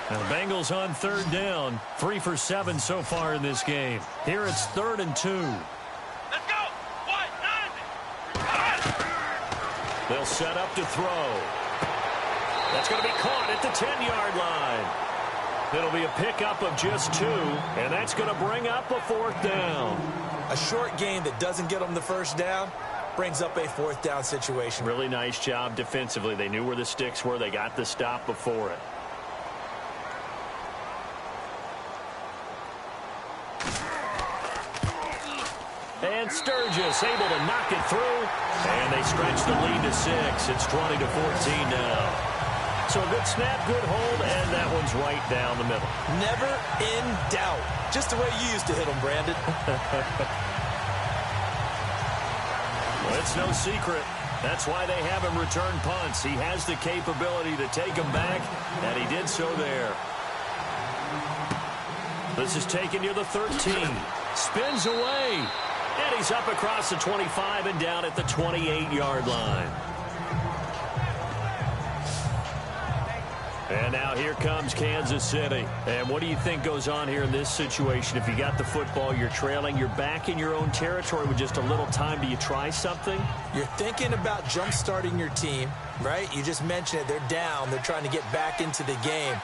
Now, Bengals on 3rd down. 3 for 7 so far in this game. Here it's 3rd and 2. Let's go. They'll set up to throw. That's going to be caught at the 10-yard line. It'll be a pickup of just 2, and that's going to bring up a 4th down. A short game that doesn't get them the first down brings up a 4th down situation. Really nice job defensively. They knew where the sticks were. They got the stop before it. And Sturgis able to knock it through. And they stretch the lead to 6. It's 20-14 now. So a good snap, good hold, and that one's right down the middle. Never in doubt. Just the way you used to hit them, Brandon. Well, it's no secret. That's why they have him return punts. He has the capability to take them back, and he did so there. This is taken near the 13. Spins away. And he's up across the 25 and down at the 28-yard line. And now here comes Kansas City. And what do you think goes on here in this situation? If you got the football, you're trailing, you're back in your own territory with just a little time. Do you try something? You're thinking about jump-starting your team, right? You just mentioned it. They're down. They're trying to get back into the game.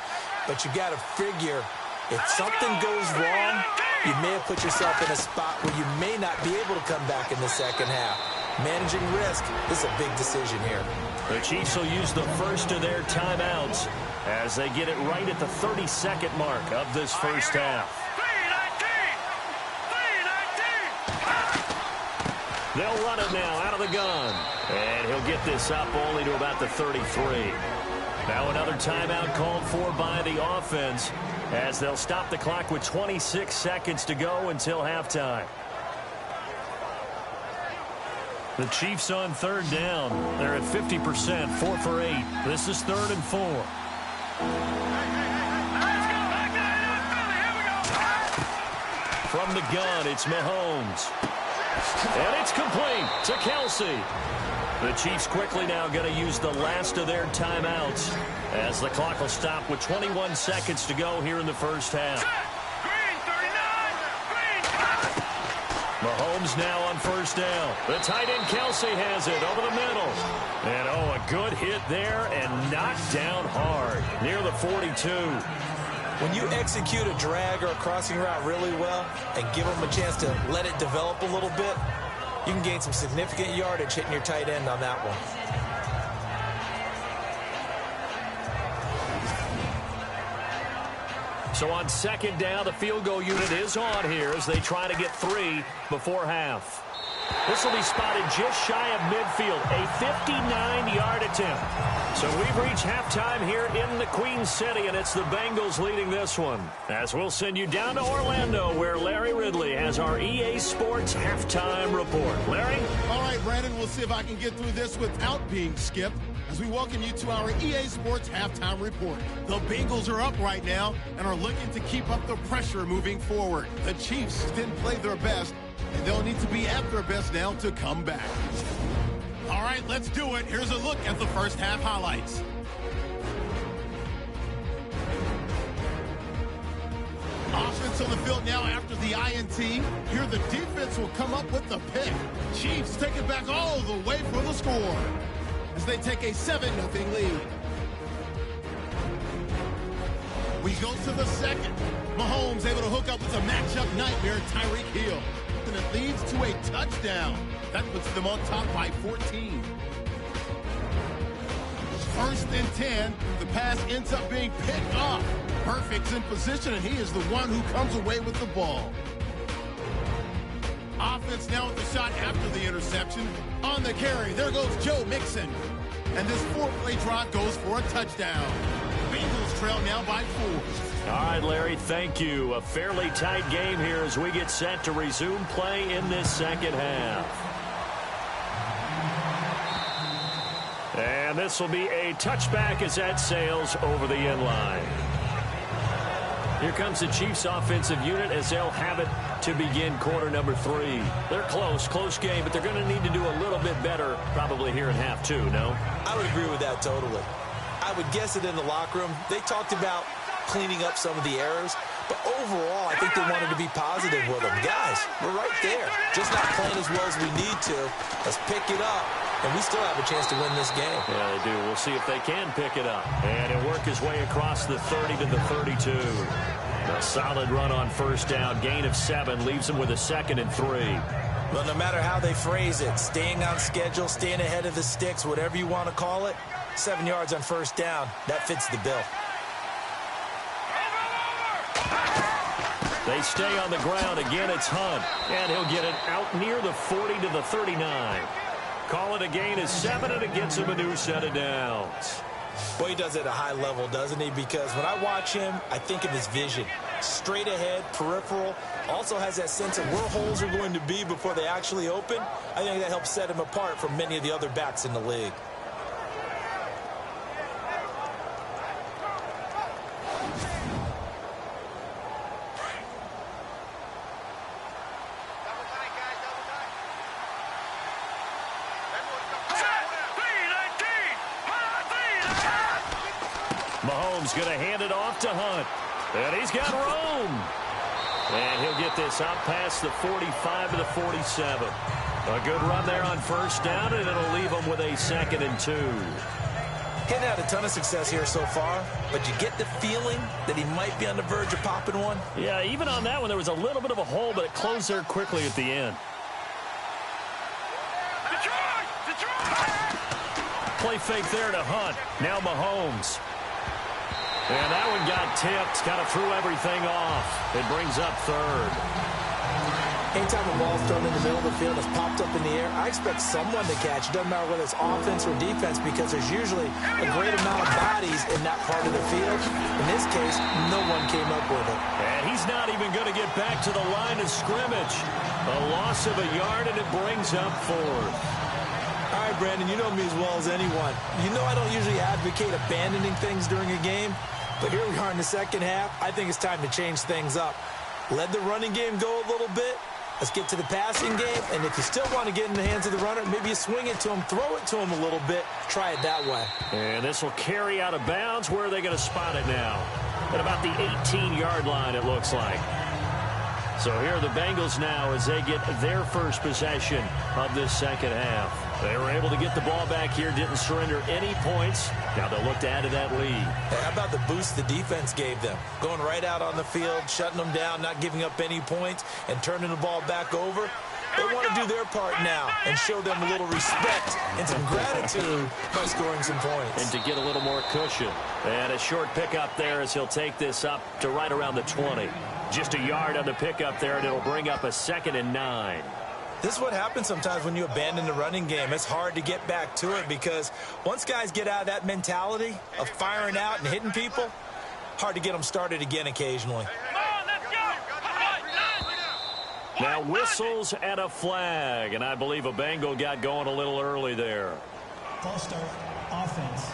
But you got to figure if something goes wrong, you may have put yourself in a spot where you may not be able to come back in the second half. Managing risk is a big decision here. The Chiefs will use the first of their timeouts as they get it right at the 32nd mark of this first half. They'll run it now out of the gun. And he'll get this up only to about the 33. Now another timeout called for by the offense as they'll stop the clock with 26 seconds to go until halftime. The Chiefs on 3rd down. They're at 50%, 4 for 8. This is 3rd and 4. From the gun, it's Mahomes. And it's complete to Kelsey. The Chiefs quickly now going to use the last of their timeouts as the clock will stop with 21 seconds to go here in the first half. Mahomes now on first down. The tight end Kelsey has it over the middle. And a good hit there and knocked down hard near the 42. When you execute a drag or a crossing route really well and give them a chance to let it develop a little bit, you can gain some significant yardage hitting your tight end on that one. So on second down, the field goal unit is on here as they try to get 3 before half. This will be spotted just shy of midfield, a 59-yard attempt. So we've reached halftime here in the Queen City, and it's the Bengals leading this one. As we'll send you down to Orlando, where Larry Ridley has our EA Sports halftime report. Larry? All right, Brandon, we'll see if I can get through this without being skipped as we welcome you to our EA Sports halftime report. The Bengals are up right now and are looking to keep up the pressure moving forward. The Chiefs didn't play their best, and they'll need to be at their best now to come back. All right, let's do it. Here's a look at the first half highlights. Offense on the field now after the INT. Here the defense will come up with the pick. Chiefs take it back all the way for the score as they take a 7-0 lead. We go to the second. Mahomes able to hook up with a matchup nightmare, Tyreek Hill. And it leads to a touchdown. That puts them on top by 14. First and 10. The pass ends up being picked off. Perfect's in position, and he is the one who comes away with the ball. Offense now with the shot after the interception. On the carry, there goes Joe Mixon. And this 4-play drive goes for a touchdown. Bengals trail now by 4. All right, Larry, thank you. A fairly tight game here as we get set to resume play in this second half. And this will be a touchback as that sails over the end line. Here comes the Chiefs offensive unit as they'll have it to begin quarter number 3. They're close game, but they're going to need to do a little bit better probably here in half 2, no? I would agree with that totally. I would guess it in the locker room. They talked about cleaning up some of the errors, but overall, I think they wanted to be positive with them. Guys, we're right there. Just not playing as well as we need to. Let's pick it up, and we still have a chance to win this game. Yeah, they do. We'll see if they can pick it up. And he'll work his way across the 30 to the 32. A solid run on first down. Gain of 7 leaves him with a 2nd and 3. Well, no matter how they phrase it, staying on schedule, staying ahead of the sticks, whatever you want to call it, 7 yards on first down, that fits the bill. They stay on the ground. Again, it's Hunt. And he'll get it out near the 40 to the 39. Call it a gain of 7, and it gets him a new set of downs. Boy, he does it at a high level, doesn't he? Because when I watch him, I think of his vision. Straight ahead, peripheral. Also has that sense of where holes are going to be before they actually open. I think that helps set him apart from many of the other backs in the league. Mahomes going to hand it off to Hunt. And he's got room. And he'll get this out past the 45 to the 47. A good run there on first down, and it'll leave him with a 2nd and 2. He's had a ton of success here so far, but you get the feeling that he might be on the verge of popping one. Yeah, even on that one, there was a little bit of a hole, but it closed there quickly at the end. Play fake there to Hunt. Now Mahomes. And that one got tipped. Kind of threw everything off. It brings up 3rd. Anytime a ball's thrown in the middle of the field that's popped up in the air, I expect someone to catch. It doesn't matter whether it's offense or defense, because there's usually a great amount of bodies in that part of the field. In this case, no one came up with it. And he's not even going to get back to the line of scrimmage. A loss of a yard, and it brings up 4th. All right, Brandon, you know me as well as anyone. You know I don't usually advocate abandoning things during a game, but here we are in the second half. I think it's time to change things up. Let the running game go a little bit. Let's get to the passing game, and if you still want to get in the hands of the runner, maybe you swing it to him, throw it to him a little bit, try it that way. And this will carry out of bounds. Where are they going to spot it now? At about the 18-yard line, it looks like. So here are the Bengals now as they get their first possession of this second half. They were able to get the ball back here, didn't surrender any points. Now they'll look to add to that lead. Hey, how about the boost the defense gave them? Going right out on the field, shutting them down, not giving up any points, and turning the ball back over. They want to do their part now and show them a little respect and some gratitude by scoring some points. And to get a little more cushion. And a short pickup there as he'll take this up to right around the 20. Just a yard on the pickup there, and it'll bring up a 2nd and 9. This is what happens sometimes when you abandon the running game. It's hard to get back to it because once guys get out of that mentality of firing out and hitting people, hard to get them started again occasionally. Now whistles and a flag, and I believe a Bengal got going a little early there. False start, offense.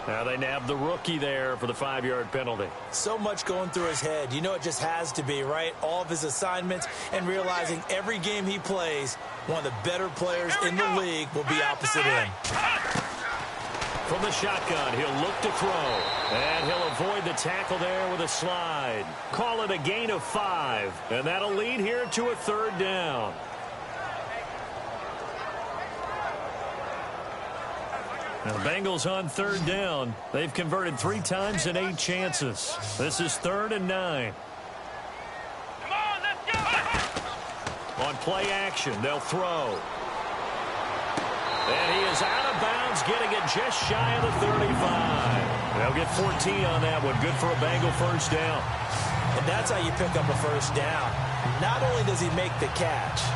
Now they nabbed the rookie there for the 5-yard penalty. So much going through his head. You know it just has to be, right? All of his assignments and realizing every game he plays, one of the better players in the league will be opposite him. From the shotgun, he'll look to throw. And he'll avoid the tackle there with a slide. Call it a gain of 5. And that'll lead here to a 3rd down. Now the Bengals on 3rd down. They've converted 3 times in 8 chances. This is 3rd and 9. Come on, let's go! On play action, they'll throw. And he is out of bounds, getting it just shy of the 35. They'll get 14 on that one. Good for a Bengal 1st down. And that's how you pick up a 1st down. Not only does he make the catch,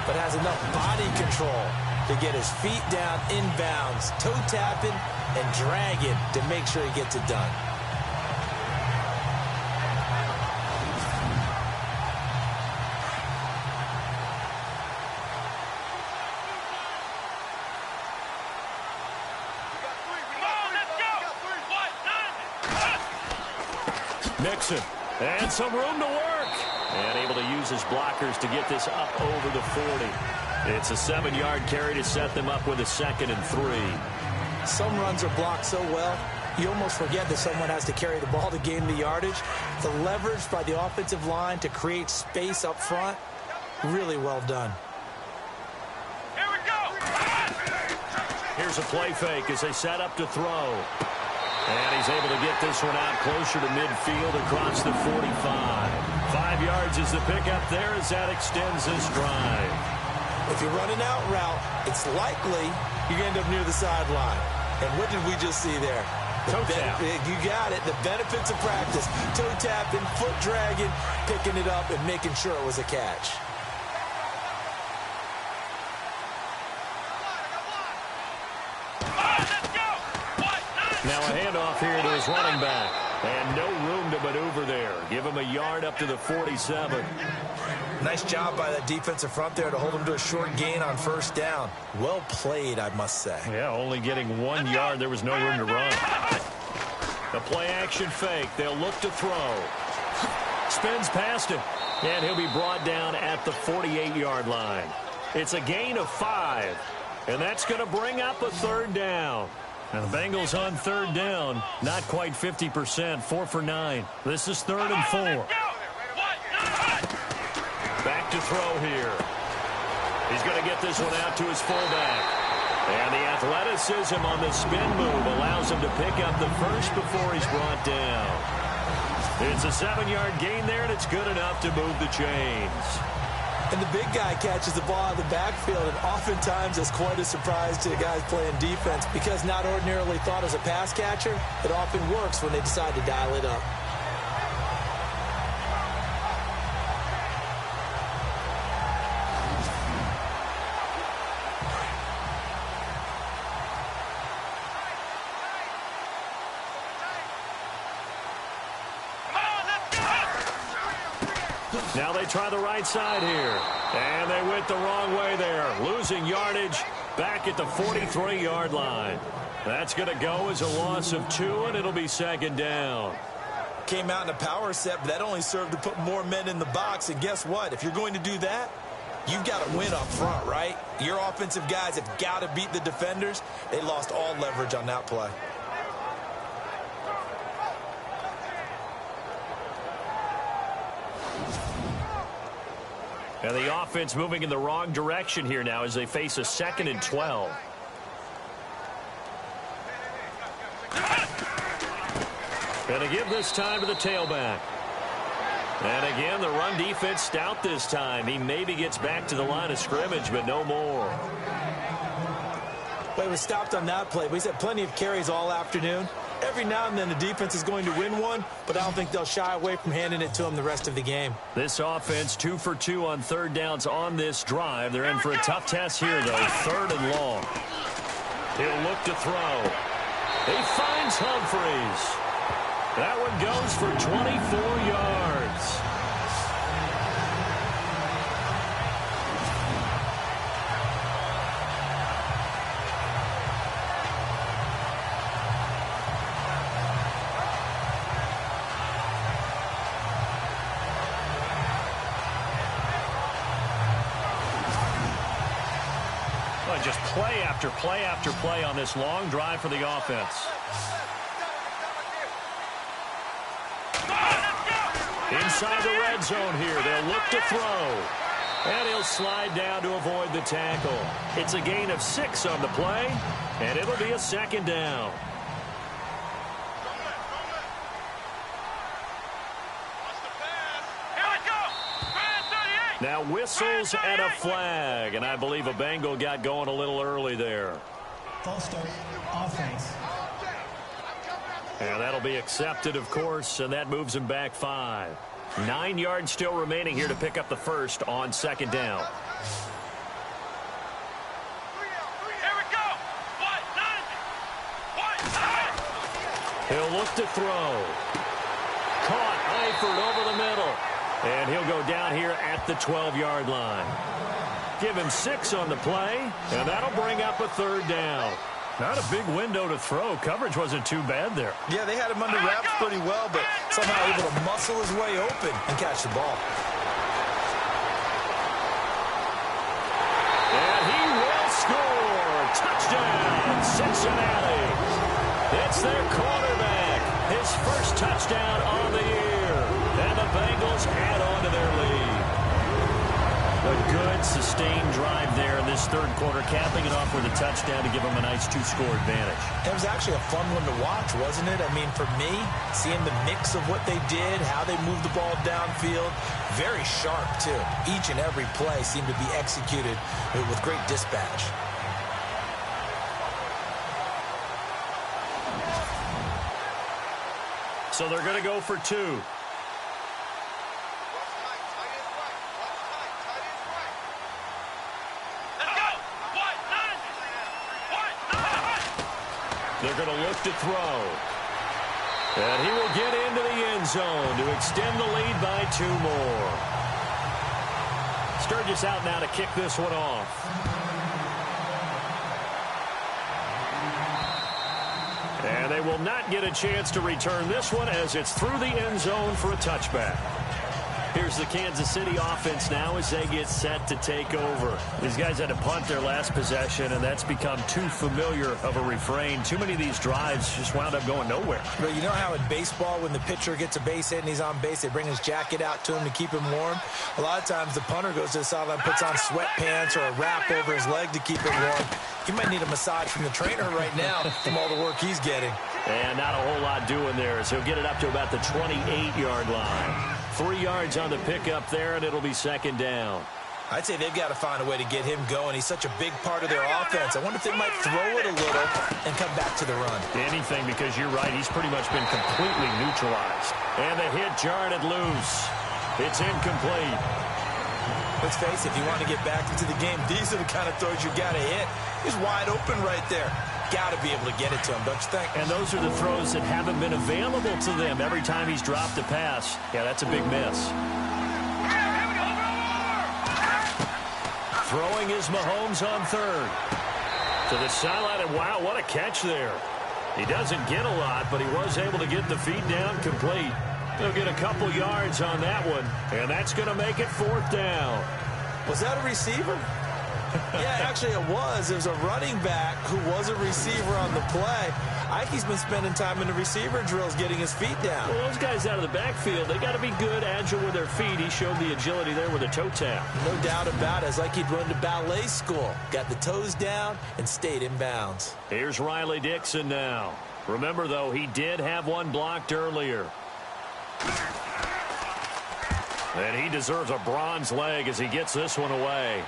but has enough body control to get his feet down inbounds, toe tapping and dragging to make sure he gets it done. Mixon, and some room to work. And able to use his blockers to get this up over the 40. It's a 7-yard carry to set them up with a 2nd and 3. Some runs are blocked so well, you almost forget that someone has to carry the ball to gain the yardage. The leverage by the offensive line to create space up front, really well done. Here we go! Here's a play fake as they set up to throw. And he's able to get this one out closer to midfield across the 45. 5 yards is the pickup there as that extends this drive. If you're running out route, it's likely you're going to end up near the sideline. And what did we just see there? Toe tap. You got it. The benefits of practice. Toe tapping, foot dragging, picking it up, and making sure it was a catch. Now a handoff here to his running back. And no room to maneuver there. Give him a yard up to the 47. Nice job by that defensive front there to hold him to a short gain on 1st down. Well played, I must say. Yeah, only getting 1 yard. There was no room to run. The play action fake. They'll look to throw. Spins past him. And he'll be brought down at the 48-yard line. It's a gain of 5. And that's going to bring up a 3rd down. And the Bengals on 3rd down. Not quite 50%. 4 for 9. This is 3rd and 4. Back to throw here. He's going to get this one out to his fullback. And the athleticism on the spin move allows him to pick up the first before he's brought down. It's a 7-yard gain there, and it's good enough to move the chains. And the big guy catches the ball out of the backfield, and oftentimes it's quite a surprise to the guys playing defense because not ordinarily thought as a pass catcher, it often works when they decide to dial it up. Now they try the right side here. And they went the wrong way there. Losing yardage back at the 43-yard line. That's going to go as a loss of 2, and it'll be 2nd down. Came out in a power set, but that only served to put more men in the box. And guess what? If you're going to do that, you've got to win up front, right? Your offensive guys have got to beat the defenders. They lost all leverage on that play. And the offense moving in the wrong direction here now as they face a 2nd and 12. And to give this time to the tailback. And again, the run defense stout this time. He maybe gets back to the line of scrimmage, but no more. Well, he was stopped on that play, but he's had plenty of carries all afternoon. Every now and then the defense is going to win one, but I don't think they'll shy away from handing it to him the rest of the game. This offense 2 for 2 on 3rd downs on this drive. They're in for a tough test here, though. 3rd and long. He'll look to throw. He finds Humphries. That one goes for 24 yards. Well, just play after play after play on this long drive for the offense. Inside the red zone here. They'll look to throw. And he'll slide down to avoid the tackle. It's a gain of 6 on the play, and it'll be a 2nd down. Now whistles and a flag, and I believe a Bengal got going a little early there. False start, offense. And that'll be accepted, of course, and that moves him back 5. 9 yards still remaining here to pick up the first on 2nd down. He'll look to throw. Caught Eifert over the middle. And he'll go down here at the 12-yard line. Give him 6 on the play, and that'll bring up a 3rd down. Not a big window to throw. Coverage wasn't too bad there. Yeah, they had him under wraps pretty well, but somehow able to muscle his way open and catch the ball. And he will score. Touchdown, Cincinnati. It's their quarterback. His first touchdown on the year. And the Bengals add on to their lead. A good, sustained drive there in this 3rd quarter, capping it off with a touchdown to give them a nice 2-score advantage. It was actually a fun one to watch, wasn't it? I mean, for me, seeing the mix of what they did, how they moved the ball downfield, very sharp, too. Each and every play seemed to be executed with great dispatch. So they're going to go for 2. They're going to look to throw. And he will get into the end zone to extend the lead by 2 more. Sturgis out now to kick this one off. And they will not get a chance to return this one as it's through the end zone for a touchback. Here's the Kansas City offense now as they get set to take over. These guys had to punt their last possession, and that's become too familiar of a refrain. Too many of these drives just wound up going nowhere. But you know how in baseball, when the pitcher gets a base hit and he's on base, they bring his jacket out to him to keep him warm? A lot of times the punter goes to the sideline, puts on sweatpants or a wrap over his leg to keep it warm. He might need a massage from the trainer right now from all the work he's getting. And not a whole lot doing there, so he'll get it up to about the 28-yard line. 3 yards on the pickup there, and it'll be 2nd down. I'd say they've got to find a way to get him going. He's such a big part of their offense. I wonder if they might throw it a little and come back to the run. Anything, because you're right. He's pretty much been completely neutralized. And the hit jarred it loose. It's incomplete. Let's face it, if you want to get back into the game, these are the kind of throws you got to hit. He's wide open right there. Got to be able to get it to him, don't you think? And those are the throws that haven't been available to them every time he's dropped a pass. Yeah, that's a big miss. Throwing is Mahomes on 3rd. To the sideline, and wow, what a catch there. He doesn't get a lot, but he was able to get the feet down complete. He'll get a couple yards on that one, and that's going to make it 4th down. Was that a receiver? Yeah, actually it was. It was a running back who was a receiver on the play. I think he's been spending time in the receiver drills getting his feet down. Well, those guys out of the backfield, they got to be good, agile with their feet. He showed the agility there with a toe tap. No doubt about it. It's like he'd run to ballet school. Got the toes down and stayed in bounds. Here's Riley Dixon now. Remember, though, he did have one blocked earlier. And he deserves a bronze leg as he gets this one away.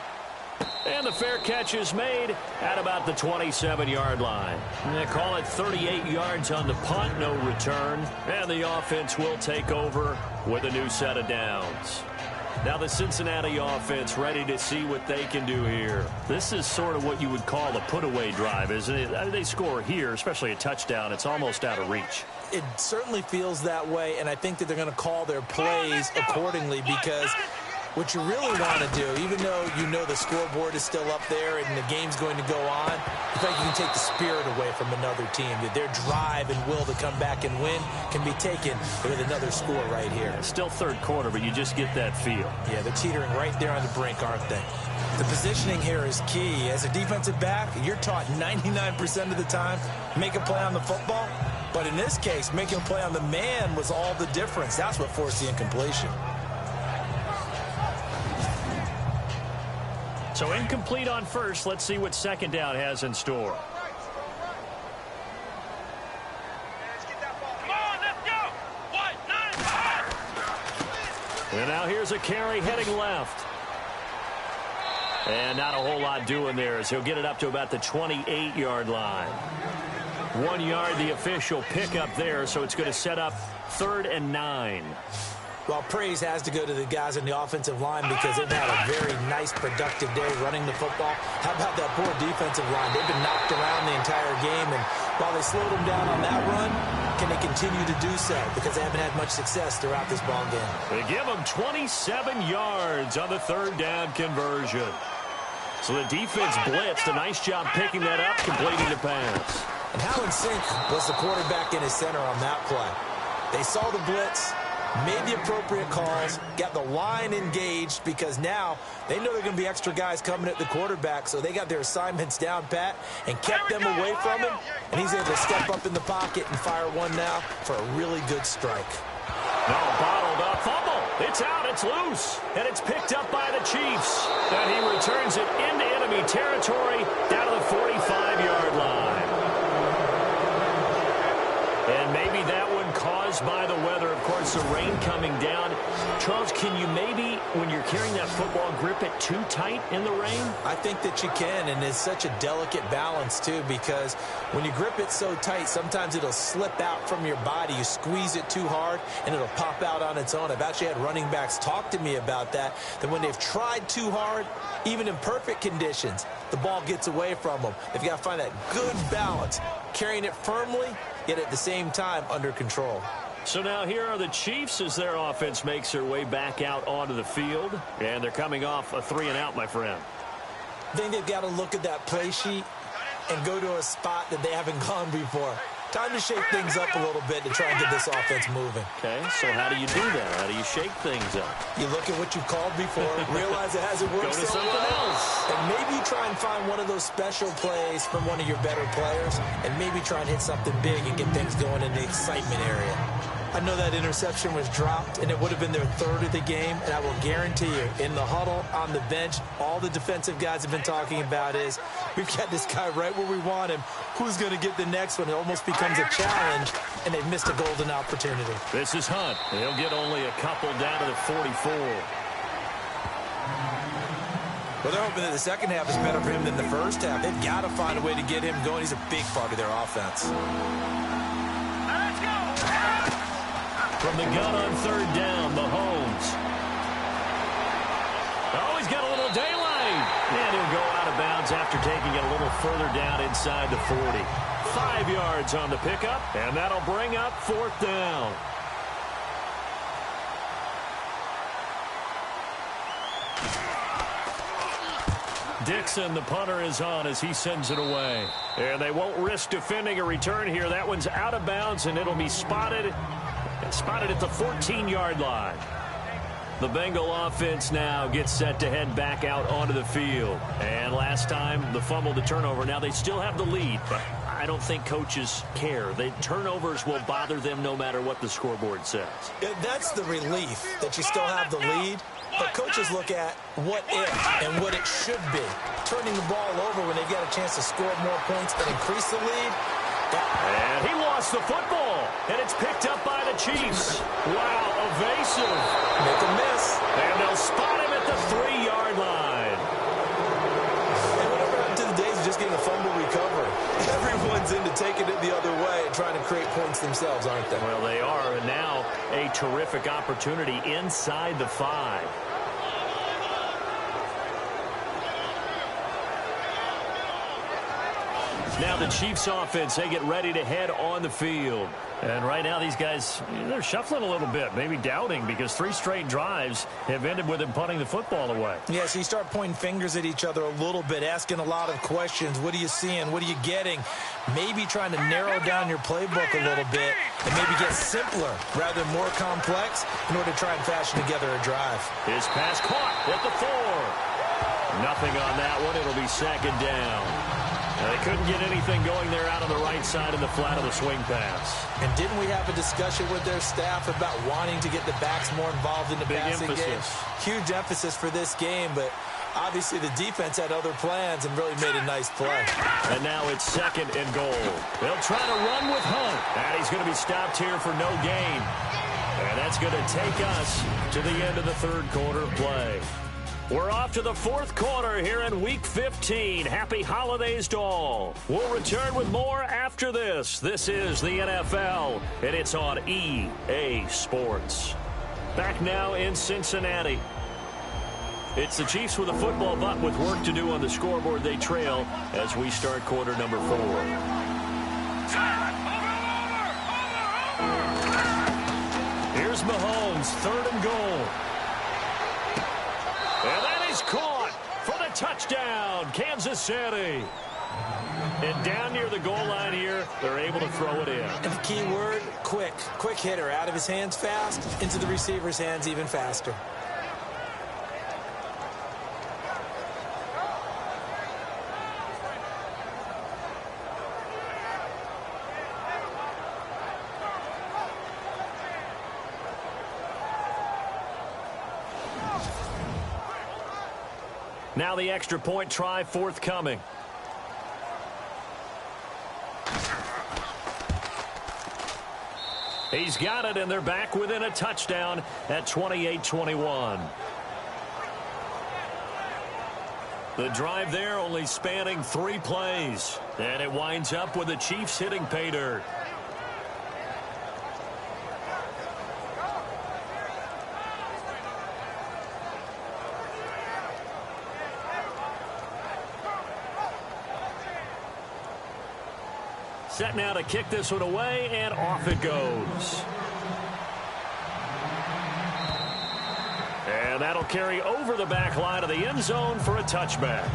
And the fair catch is made at about the 27-yard line. They call it 38 yards on the punt, no return. And the offense will take over with a new set of downs. Now the Cincinnati offense ready to see what they can do here. This is sort of what you would call a put-away drive, isn't it? I mean, they score here, especially a touchdown. It's almost out of reach. It certainly feels that way, and I think that they're going to call their plays accordingly because what you really want to do, even though you know the scoreboard is still up there and the game's going to go on, in fact, you can take the spirit away from another team. That their drive and will to come back and win can be taken with another score right here. Still third quarter, but you just get that feel. Yeah, they're teetering right there on the brink, aren't they? The positioning here is key. As a defensive back, you're taught 99% of the time, make a play on the football. But in this case, making a play on the man was all the difference. That's what forced the incompletion. So incomplete on first. Let's see what second down has in store. Come on, let's go. 1, 9, 5. And now here's a carry heading left. And not a whole lot doing there as he'll get it up to about the 28-yard line. 1 yard, the official pickup there, so it's going to set up 3rd and 9. Well, praise has to go to the guys on the offensive line because they've had a very nice, productive day running the football. How about that poor defensive line? They've been knocked around the entire game, and while they slowed them down on that run, can they continue to do so? Because they haven't had much success throughout this ball game. They give them 27 yards on the 3rd down conversion. So the defense blitzed. A nice job picking that up, completing the pass. And how in sync was the quarterback in his center on that play? They saw the blitz, made the appropriate calls, got the line engaged because now they know they're going to be extra guys coming at the quarterback, so they got their assignments down pat and kept them away from him, and he's able to step up in the pocket and fire one now for a really good strike. Now bottled up, fumble. It's out, it's loose, and it's picked up by the Chiefs. And he returns it into enemy territory down to the 45-yard line. And maybe that one caused by the weather. Of course, the rain coming down. Charles, can you maybe, when you're carrying that football, grip it too tight in the rain? I think that you can, and it's such a delicate balance, too, because when you grip it so tight, sometimes it'll slip out from your body. You squeeze it too hard, and it'll pop out on its own. I've actually had running backs talk to me about that when they've tried too hard, even in perfect conditions, the ball gets away from them. They've got to find that good balance, carrying it firmly, yet at the same time under control. So now here are the Chiefs as their offense makes their way back out onto the field. And they're coming off a 3-and-out, my friend. I think they've got to look at that play sheet and go to a spot that they haven't gone before. Time to shake things up a little bit to try and get this offense moving. Okay, so how do you do that? How do you shake things up? You look at what you've called before, realize it hasn't worked Go to so something well, else. and maybe you try and find one of those special plays from one of your better players, and maybe try and hit something big and get things going in the excitement area. I know that interception was dropped, and it would have been their 3rd of the game, and I will guarantee you, in the huddle, on the bench, all the defensive guys have been talking about is, we've got this guy right where we want him. Who's going to get the next one? It almost becomes a challenge, and they've missed a golden opportunity. This is Hunt. He'll get only a couple down to the 44. Well, they're hoping that the second half is better for him than the first half. They've got to find a way to get him going. He's a big part of their offense. Let's go. From the gun on 3rd down, Mahomes. Oh, he's got a little daylight. And he'll go out of bounds after taking it a little further down inside the 40. 5 yards on the pickup, and that'll bring up 4th down. Dixon, the punter, is on as he sends it away. And they won't risk defending a return here. That one's out of bounds, and it'll be spotted at the 14-yard line. The Bengal offense now gets set to head back out onto the field. And last time, the fumble, the turnover. Now they still have the lead, but I don't think coaches care. The turnovers will bother them no matter what the scoreboard says. Yeah, that's the relief, that you still have the lead. But coaches look at what if and what it should be. Turning the ball over when they've got a chance to score more points and increase the lead. And he lost the football, and it's picked up by the Chiefs. Wow, evasive. Make a miss. And they'll spot him at the 3-yard line. And whatever happened to the days of just getting a fumble recovery? Everyone's into taking it the other way and trying to create points themselves, aren't they? Well, they are, and now a terrific opportunity inside the 5. Now the Chiefs offense, they get ready to head on the field. And right now these guys, they're shuffling a little bit, maybe doubting, because 3 straight drives have ended with them punting the football away. Yeah, so you start pointing fingers at each other a little bit, asking a lot of questions. What are you seeing? What are you getting? Maybe trying to narrow down your playbook a little bit and maybe get simpler rather than more complex in order to try and fashion together a drive. His pass caught at the 4. Nothing on that one. It'll be 2nd down. They couldn't get anything going there out on the right side of the flat of the swing pass. And didn't we have a discussion with their staff about wanting to get the backs more involved in the passing game? Huge emphasis for this game, but obviously the defense had other plans and really made a nice play. And now it's 2nd and goal. They'll try to run with Hunt. And he's going to be stopped here for no gain. And that's going to take us to the end of the 3rd quarter of play. We're off to the 4th quarter here in Week 15. Happy holidays to all. We'll return with more after this. This is the NFL, and it's on EA Sports. Back now in Cincinnati. It's the Chiefs with a football, but with work to do on the scoreboard. They trail as we start quarter number 4. Here's Mahomes, 3rd and goal. And that is caught for the touchdown, Kansas City. And down near the goal line here, they're able to throw it in. And the key word, quick. Quick hitter, out of his hands fast, into the receiver's hands even faster. Now the extra point try forthcoming. He's got it, and they're back within a touchdown at 28-21. The drive there only spanning 3 plays. And it winds up with the Chiefs hitting pay dirt. Set now to kick this one away, and off it goes. And that'll carry over the back line of the end zone for a touchback.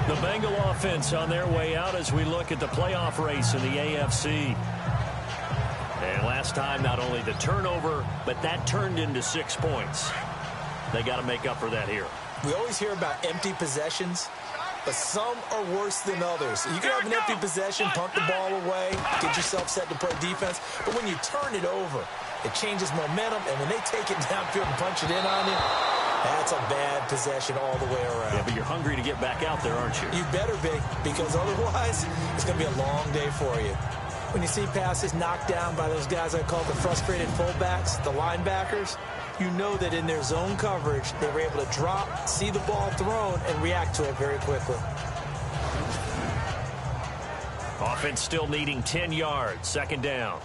The Bengal offense on their way out as we look at the playoff race in the AFC. And last time, not only the turnover, but that turned into 6 points. They got to make up for that here. We always hear about empty possessions, but some are worse than others. You can have an empty possession, punt the ball away, get yourself set to play defense. But when you turn it over, it changes momentum. And when they take it downfield and punch it in on you, that's a bad possession all the way around. Yeah, but you're hungry to get back out there, aren't you? You better be, because otherwise it's going to be a long day for you. When you see passes knocked down by those guys I call the frustrated fullbacks, the linebackers, you know that in their zone coverage, they were able to drop, see the ball thrown, and react to it very quickly. Offense still needing 10 yards. 2nd down.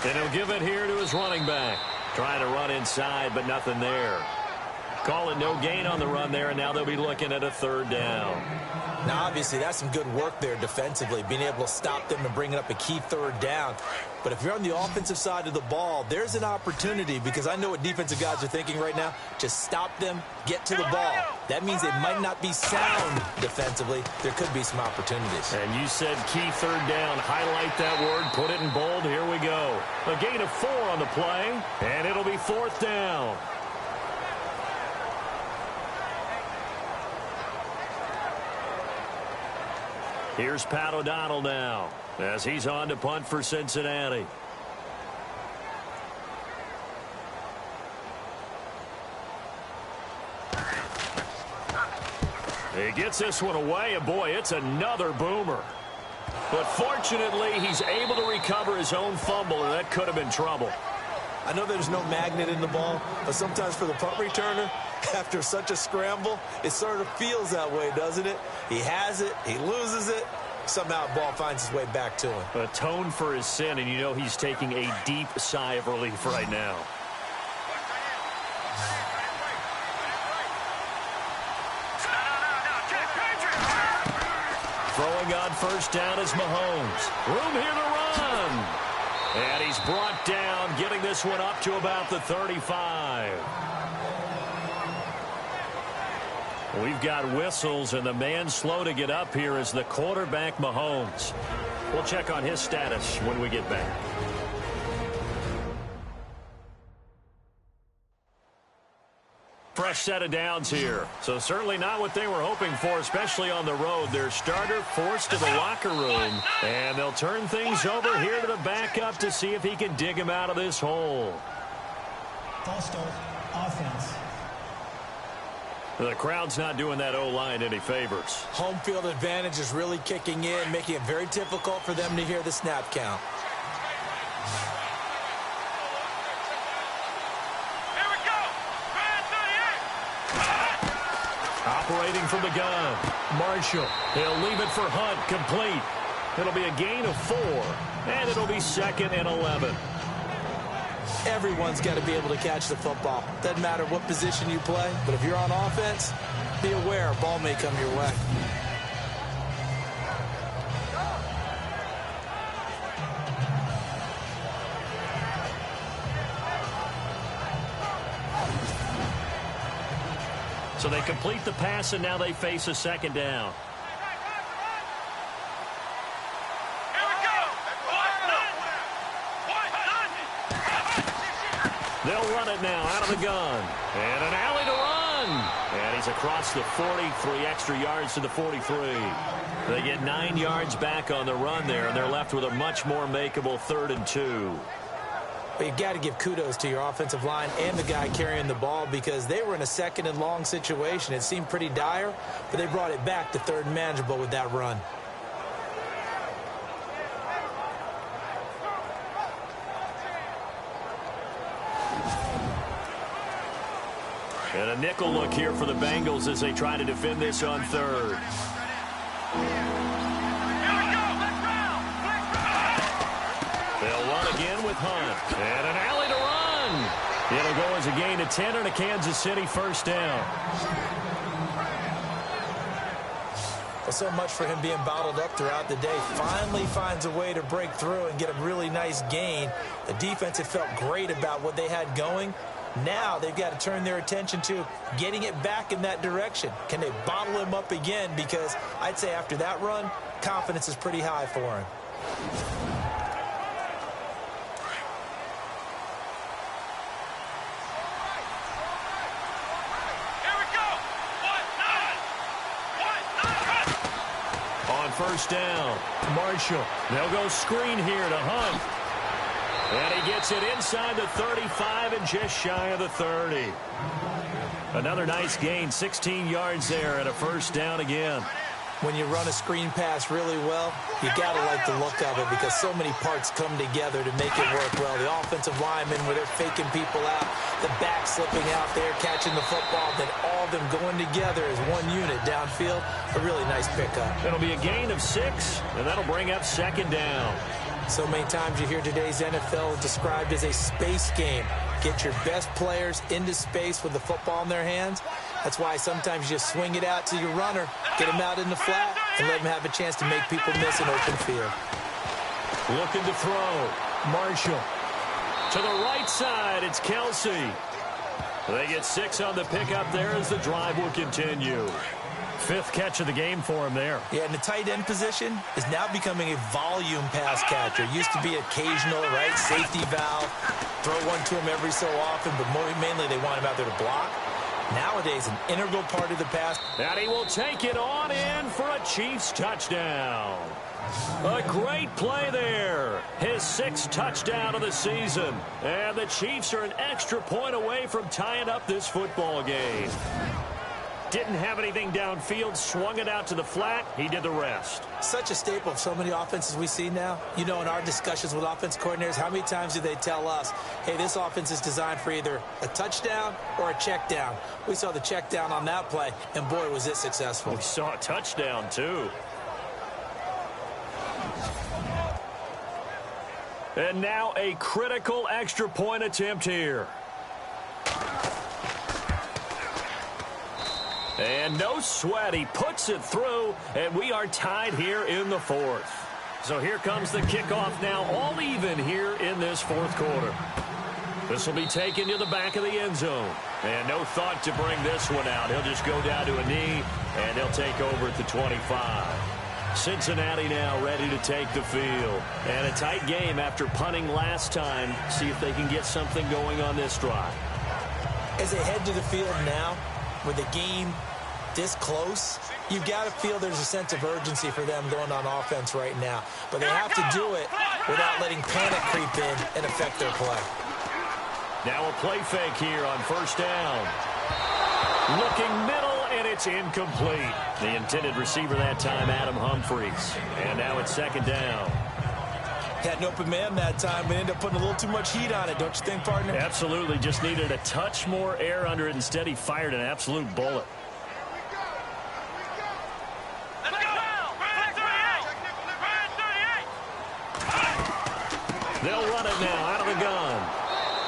And he'll give it here to his running back. Trying to run inside, but nothing there. Call it no gain on the run there, and now they'll be looking at a third down. Now, obviously, that's some good work there defensively, being able to stop them and bring up a key third down. But if you're on the offensive side of the ball, there's an opportunity, because I know what defensive guys are thinking right now. Just stop them, get to the ball. That means they might not be sound defensively. There could be some opportunities. And you said key third down. Highlight that word. Put it in bold. Here we go. A gain of 4 on the play, and it'll be 4th down. Here's Pat O'Donnell now as he's on to punt for Cincinnati. He gets this one away, and boy, it's another boomer. But fortunately, he's able to recover his own fumble, and that could have been trouble. I know there's no magnet in the ball, but sometimes for the punt returner, after such a scramble, it sort of feels that way, doesn't it? He has it, he loses it, somehow the ball finds its way back to him. Atone for his sin, and you know he's taking a deep sigh of relief right now. Throwing on first down is Mahomes. Room here to run. And he's brought down, getting this one up to about the 35. We've got whistles, and the man slow to get up here is the quarterback, Mahomes. We'll check on his status when we get back. Fresh set of downs here. So certainly not what they were hoping for, especially on the road. Their starter forced to the locker room, and they'll turn things over here to the backup to see if he can dig him out of this hole. False start, offense. The crowd's not doing that O-line any favors. Home field advantage is really kicking in, making it very difficult for them to hear the snap count. Operating from the gun, Marshall. He'll leave it for Hunt, complete. It'll be a gain of 4, and it'll be 2nd and 11. Everyone's got to be able to catch the football. Doesn't matter what position you play, but if you're on offense, be aware a ball may come your way. So they complete the pass, and now they face a 2nd down. They'll run it now out of the gun. And an alley to run. And he's across the 40, 3 extra yards to the 43. They get 9 yards back on the run there, and they're left with a much more makeable 3rd and 2. But you've got to give kudos to your offensive line and the guy carrying the ball, because they were in a 2nd and long situation. It seemed pretty dire, but they brought it back to 3rd and manageable with that run. And a nickel look here for the Bengals as they try to defend this on 3rd. They'll run again with Hunt. And an alley to run. It'll go as a gain of 10 and a Kansas City 1st down. Well, so much for him being bottled up throughout the day. Finally finds a way to break through and get a really nice gain. The defense had felt great about what they had going. Now they've got to turn their attention to getting it back in that direction. Can they bottle him up again? Because I'd say after that run, confidence is pretty high for him. On 1st down, Marshall. They'll go screen here to Hunt. And he gets it inside the 35 and just shy of the 30. Another nice gain, 16 yards there and a 1st down again. When you run a screen pass really well, you got to like the look of it, because so many parts come together to make it work well. The offensive linemen, where they're faking people out, the back slipping out there, catching the football, then all of them going together as one unit downfield. A really nice pickup. It'll be a gain of 6, and that'll bring up 2nd down. So many times you hear today's NFL described as a space game. Get your best players into space with the football in their hands. That's why sometimes you just swing it out to your runner, get him out in the flat, and let him have a chance to make people miss an open field. Looking to throw. Marshall. To the right side, it's Kelsey. They get 6 on the pickup there as the drive will continue. 5th catch of the game for him there. Yeah, and the tight end position is now becoming a volume pass catcher. Used to be occasional, right? Safety valve. Throw one to him every so often, but mainly they want him out there to block. Nowadays, an integral part of the pass. And he will take it on in for a Chiefs touchdown. A great play there. His 6th touchdown of the season. And the Chiefs are an extra point away from tying up this football game. Didn't have anything downfield, swung it out to the flat. He did the rest. Such a staple of so many offenses we see now. You know, in our discussions with offense coordinators, how many times do they tell us, hey, this offense is designed for either a touchdown or a check down. We saw the check down on that play, and boy, was it successful. We saw a touchdown, too. And now a critical extra point attempt here. And no sweat, he puts it through, and we are tied here in the 4th. So here comes the kickoff now, all even here in this 4th quarter. This will be taken to the back of the end zone. And no thought to bring this one out. He'll just go down to a knee, and he'll take over at the 25. Cincinnati now ready to take the field. And a tight game after punting last time. See if they can get something going on this drive. As they head to the field now, with the game this close, you've got to feel there's a sense of urgency for them going on offense right now. But they have to do it without letting panic creep in and affect their play. Now a play fake here on 1st down. Looking middle, and it's incomplete. The intended receiver that time, Adam Humphries. And now it's 2nd down. Had an open man that time, but ended up putting a little too much heat on it, don't you think, partner? Absolutely. Just needed a touch more air under it. Instead, he fired an absolute bullet. Let's go! Red 38! They'll run it now out of the gun.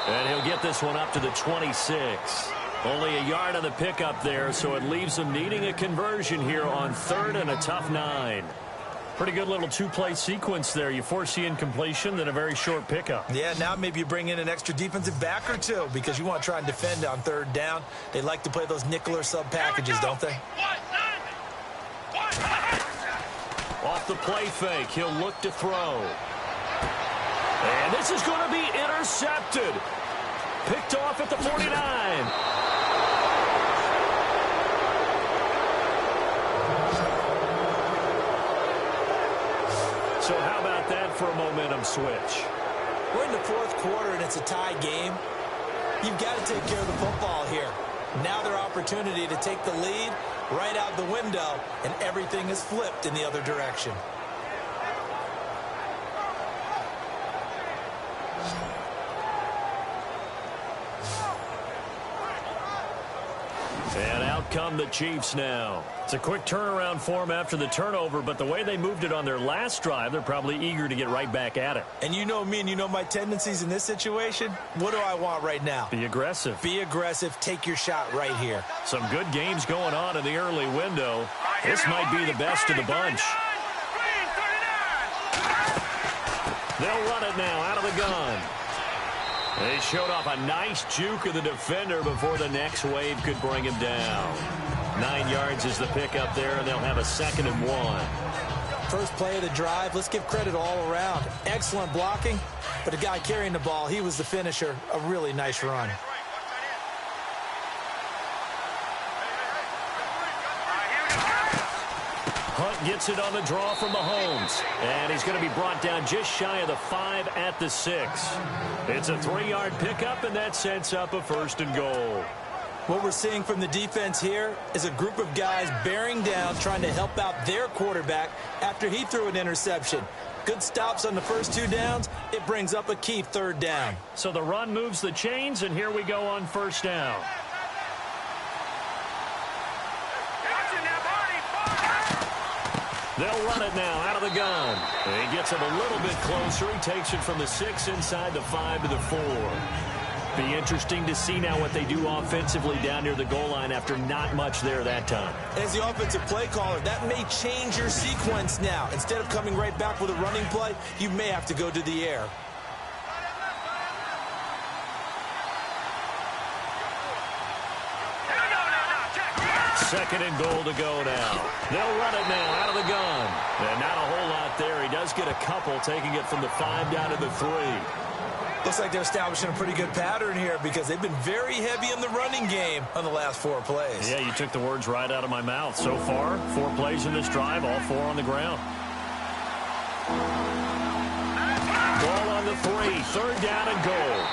And he'll get this one up to the 26. Only a yard on the pickup there, so it leaves them needing a conversion here on 3rd and a tough 9. Pretty good little 2-play sequence there. You force the incompletion, then a very short pickup. Yeah, now maybe you bring in an extra defensive back or two because you want to try and defend on 3rd down. They like to play those nickel or sub packages, don't they? Off the play fake, he'll look to throw. And this is going to be intercepted. Picked off at the 49. So how about that for a momentum switch? We're in the 4th quarter, and it's a tie game. You've got to take care of the football here. Now their opportunity to take the lead right out the window, and everything is flipped in the other direction. And out come the Chiefs now. It's a quick turnaround for them after the turnover, but the way they moved it on their last drive, they're probably eager to get right back at it. And you know me and you know my tendencies in this situation. What do I want right now? Be aggressive. Be aggressive. Take your shot right here. Some good games going on in the early window. This might be the best of the bunch. They'll run it now out of the gun. They showed off a nice juke of the defender before the next wave could bring him down. 9 yards is the pickup there, and they'll have a 2nd and 1. First play of the drive, let's give credit all around. Excellent blocking, but the guy carrying the ball, he was the finisher. A really nice run. Hunt gets it on the draw from Mahomes. And he's going to be brought down just shy of the 5 at the 6. It's a 3-yard pickup, and that sets up a 1st and goal. What we're seeing from the defense here is a group of guys bearing down, trying to help out their quarterback after he threw an interception. Good stops on the first 2 downs. It brings up a key 3rd down. So the run moves the chains, and here we go on 1st down. They'll run it now out of the gun. And he gets him a little bit closer. He takes it from the 6 inside the 5 to the 4. Be interesting to see now what they do offensively down near the goal line after not much there that time. As the offensive play caller, that may change your sequence now. Instead of coming right back with a running play, you may have to go to the air. Second and goal to go now. They'll run it now out of the gun. And not a whole lot there. He does get a couple, taking it from the 5 down to the 3. Looks like they're establishing a pretty good pattern here because they've been very heavy in the running game on the last 4 plays. Yeah, you took the words right out of my mouth. So far, 4 plays in this drive, all 4 on the ground. Ball on the 3, 3rd down and goal.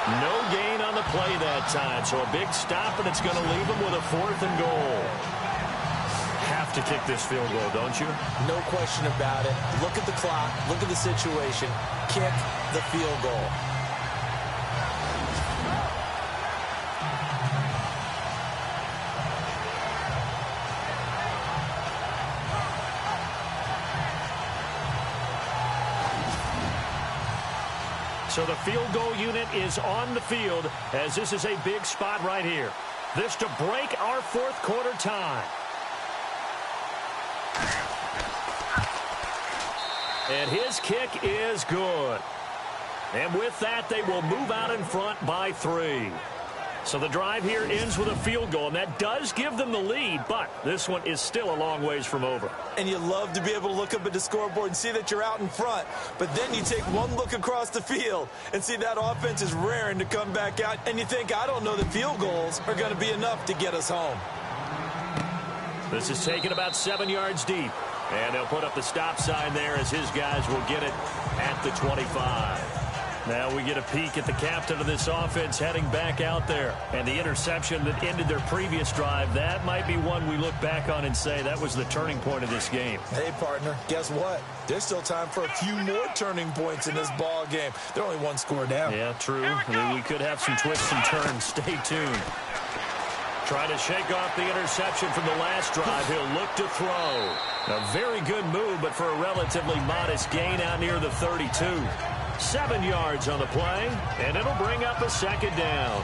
No gain on the play that time, so a big stop, and it's going to leave them with a 4th and goal. Have to kick this field goal, don't you? No question about it. Look at the clock. Look at the situation. Kick the field goal. So the field goal unit is on the field as this is a big spot right here. This to break our 4th quarter tie. And his kick is good. And with that, they will move out in front by 3. So the drive here ends with a field goal, and that does give them the lead, but this one is still a long ways from over. And you love to be able to look up at the scoreboard and see that you're out in front, but then you take one look across the field and see that offense is raring to come back out, and you think, I don't know that field goals are going to be enough to get us home. This is taken about 7 yards deep, and they'll put up the stop sign there as his guys will get it at the 25. Now we get a peek at the captain of this offense heading back out there. And the interception that ended their previous drive, that might be one we look back on and say that was the turning point of this game. Hey, partner, guess what? There's still time for a few more turning points in this ball game. They're only 1 score down. Yeah, true. I mean, we could have some twists and turns. Stay tuned. Trying to shake off the interception from the last drive. He'll look to throw. A very good move, but for a relatively modest gain out near the 32. 7 yards on the play, and it'll bring up a 2nd down.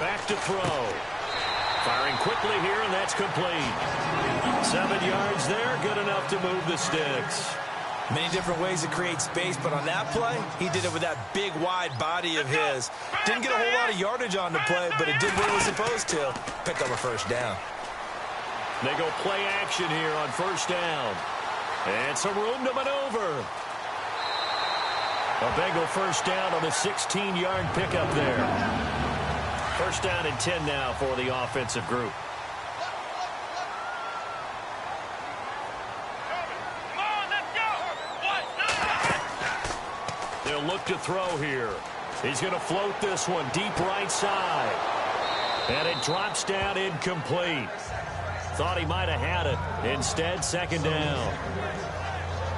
Back to throw. Firing quickly here, and that's complete. 7 yards there, good enough to move the sticks. Many different ways to create space, but on that play, he did it with that big, wide body of his. Didn't get a whole lot of yardage on the play, but it did what it was supposed to. Picked up a 1st down. They go play action here on 1st down. And some room to maneuver. A Bengal 1st down on the 16-yard pickup there. 1st down and 10 now for the offensive group. They'll look to throw here. He's going to float this one deep right side. And it drops down incomplete. Thought he might have had it. Instead, 2nd down.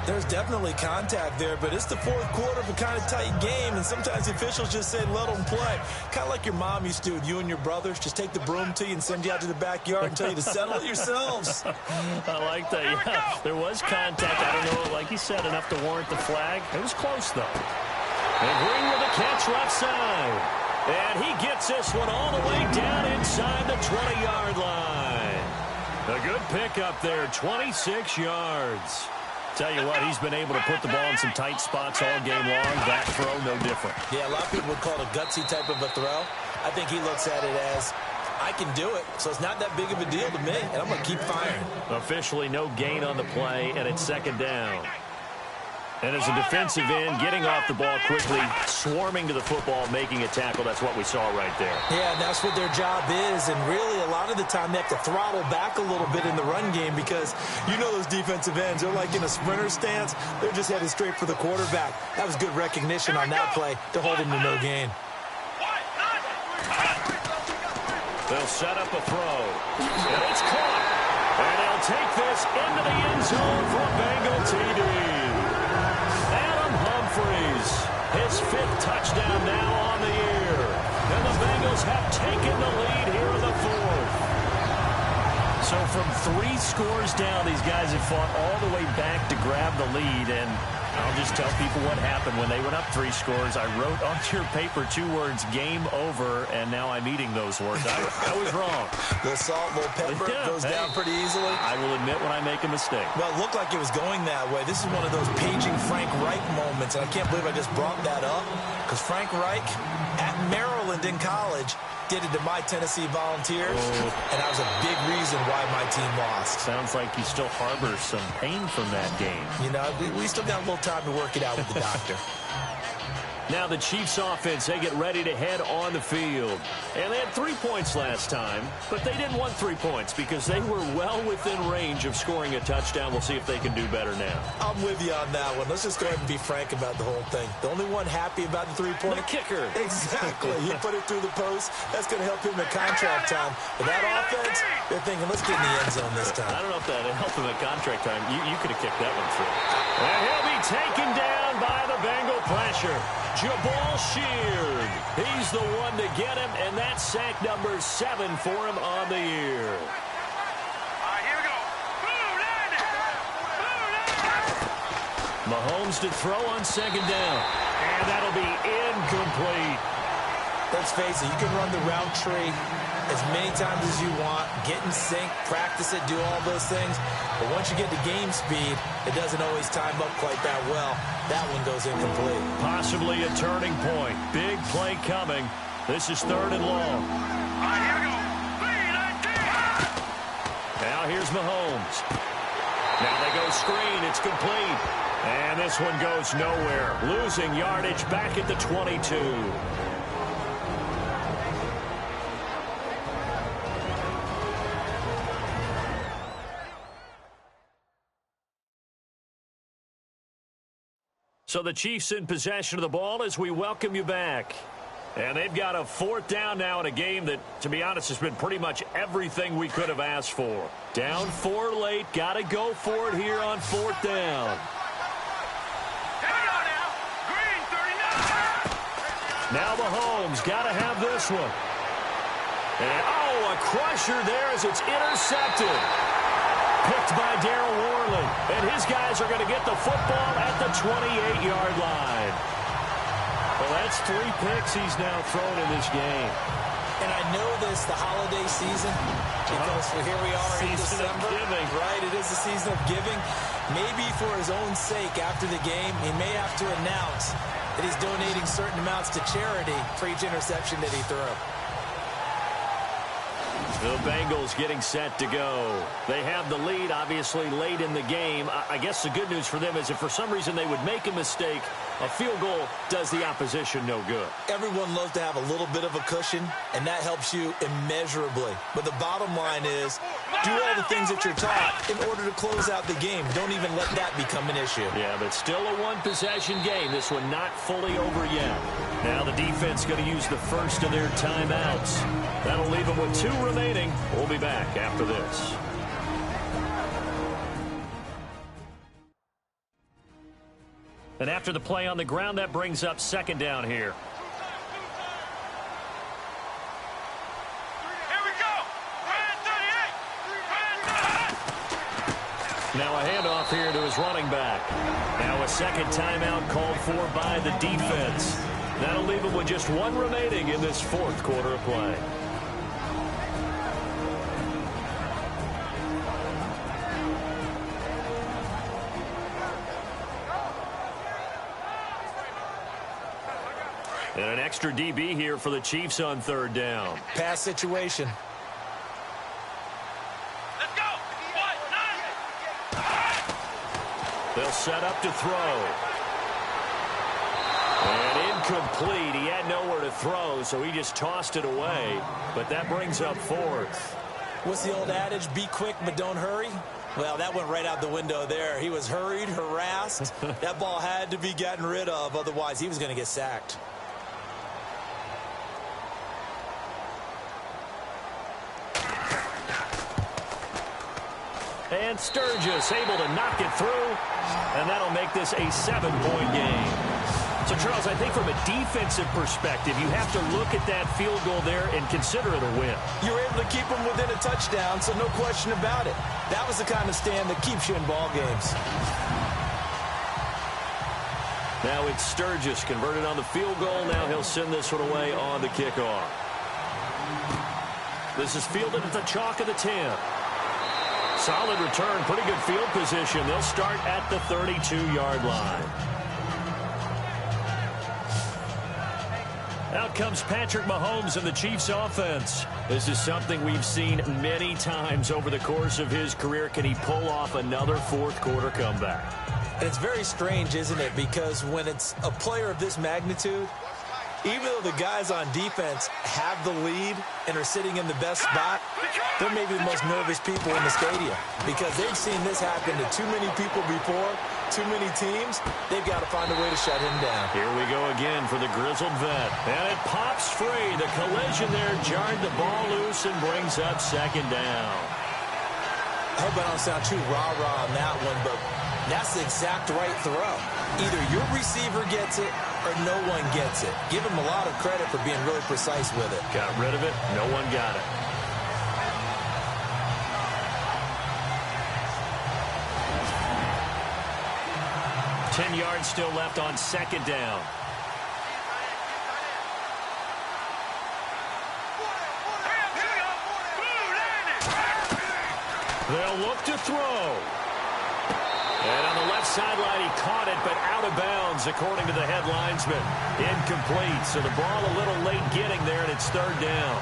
There's definitely contact there, but it's the 4th quarter of a kind of tight game, and sometimes the officials just say let them play. Kind of like your mom used to with you and your brothers. Just take the broom to you and send you out to the backyard and tell you to settle it yourselves. I like that, yeah. There was contact. I don't know, like you said, enough to warrant the flag. It was close, though. And Green with a catch left side. And he gets this one all the way down inside the 20-yard line. A good pickup there, 26 yards. Tell you what, he's been able to put the ball in some tight spots all game long. That throw, no different. Yeah, a lot of people would call it a gutsy type of a throw. I think he looks at it as, I can do it, so it's not that big of a deal to me, and I'm going to keep firing. Officially no gain on the play, and it's 2nd down. And as a defensive end, getting off the ball quickly, swarming to the football, making a tackle, that's what we saw right there. Yeah, and that's what their job is, and really a lot of the time they have to throttle back a little bit in the run game because you know those defensive ends, they're like in a sprinter stance. They're just headed straight for the quarterback. That was good recognition on that play to hold him to no gain. They'll set up a throw, and it's caught. And they'll take this into the end zone for a Bengal TD. Humphries, his 5th touchdown now on the year. And the Bengals have taken the lead here in the 4th. So from 3 scores down, these guys have fought all the way back to grab the lead. And I'll just tell people what happened when they went up 3 scores. I wrote onto your paper 2 words, game over, and now I'm eating those words. I was wrong. A little salt, a little pepper, goes down pretty easily. I will admit when I make a mistake. Well, it looked like it was going that way. This is one of those paging Frank Reich moments, and I can't believe I just brought that up, because Frank Reich at Maryland in college did it to my Tennessee Volunteers, and that was a big reason why my team lost. Sounds like he still harbors some pain from that game. You know, we still got a little time to work it out with the doctor. Now the Chiefs offense, they get ready to head on the field. And they had 3 points last time, but they didn't want 3 points because they were well within range of scoring a touchdown. We'll see if they can do better now. I'm with you on that one. Let's just go ahead and be frank about the whole thing. The only one happy about the 3-point? The kicker. Exactly. He put it through the post. That's going to help him in contract time. But that offense, they're thinking, let's get in the end zone this time. I don't know if that helped him at contract time. You could have kicked that one through. And he'll be taken down by the Bengal pressure. Jabal Sheard. He's the one to get him, and that's sack number 7 for him on the year. Here we go. Mahomes to throw on 2nd down. And that'll be incomplete. Let's face it, you can run the route tree as many times as you want, get in sync, practice it, do all those things. But once you get to game speed, it doesn't always time up quite that well. That one goes incomplete. Possibly a turning point. Big play coming. This is 3rd and long. Here we go. Now here's Mahomes. Now they go screen. It's complete. And this one goes nowhere. Losing yardage back at the 22. So the Chiefs in possession of the ball as we welcome you back. And they've got a 4th down now in a game that, to be honest, has been pretty much everything we could have asked for. Down 4 late, got to go for it here on 4th down. Here we go now. Green 39. Now Mahomes got to have this one. And, oh, a crusher there as it's intercepted. Picked by Darryl Worley. And his guys are going to get the football at the 28-yard line. Well, that's 3 picks he's now thrown in this game. And I know this, the holiday season, because here we are in December. Right, it is the season of giving. Maybe for his own sake, after the game, he may have to announce that he's donating certain amounts to charity for each interception that he threw. The Bengals getting set to go. They have the lead, obviously, late in the game. I guess the good news for them is if for some reason they would make a mistake, a field goal does the opposition no good. Everyone loves to have a little bit of a cushion, and that helps you immeasurably. But the bottom line is, do all the things that you're taught in order to close out the game. Don't even let that become an issue. Yeah, but still a one-possession game. This one not fully over yet. Now the defense going to use the first of their timeouts. That'll leave them with 2 remaining. We'll be back after this. And after the play on the ground, that brings up 2nd down here. Here we go. Now a handoff here to his running back. Now a 2nd timeout called for by the defense. That'll leave him with just 1 remaining in this 4th quarter of play. And an extra DB here for the Chiefs on 3rd down. Pass situation. Let's go. 1, 9. They'll set up to throw. And incomplete. He had nowhere to throw, so he just tossed it away. But that brings up 4th. What's the old adage? Be quick, but don't hurry. Well, that went right out the window there. He was hurried, harassed. That ball had to be gotten rid of. Otherwise, he was going to get sacked. And Sturgis able to knock it through. And that'll make this a 7-point game. So, Charles, I think from a defensive perspective, you have to look at that field goal there and consider it a win. You're able to keep them within a touchdown, so no question about it. That was the kind of stand that keeps you in ball games. Now it's Sturgis converted on the field goal. Now he'll send this one away on the kickoff. This is fielded at the chalk of the 10. Solid return, pretty good field position. They'll start at the 32-yard line. Out comes Patrick Mahomes and the Chiefs offense. This is something we've seen many times over the course of his career. Can he pull off another fourth quarter comeback? And it's very strange, isn't it? Because when it's a player of this magnitude, even though the guys on defense have the lead and are sitting in the best spot, they're maybe the most nervous people in the stadium because they've seen this happen to too many people before, too many teams. They've got to find a way to shut him down. Here we go again for the grizzled vet. And it pops free. The collision there jarred the ball loose and brings up second down. I hope I don't sound too rah-rah on that one, but that's the exact right throw. Either your receiver gets it or no one gets it. Give him a lot of credit for being really precise with it. Got rid of it. No one got it. Ten yards still left on second down. They'll look to throw. And on the left sideline, he caught it, but out of bounds, according to the head linesman. Incomplete, so the ball a little late getting there, and it's third down.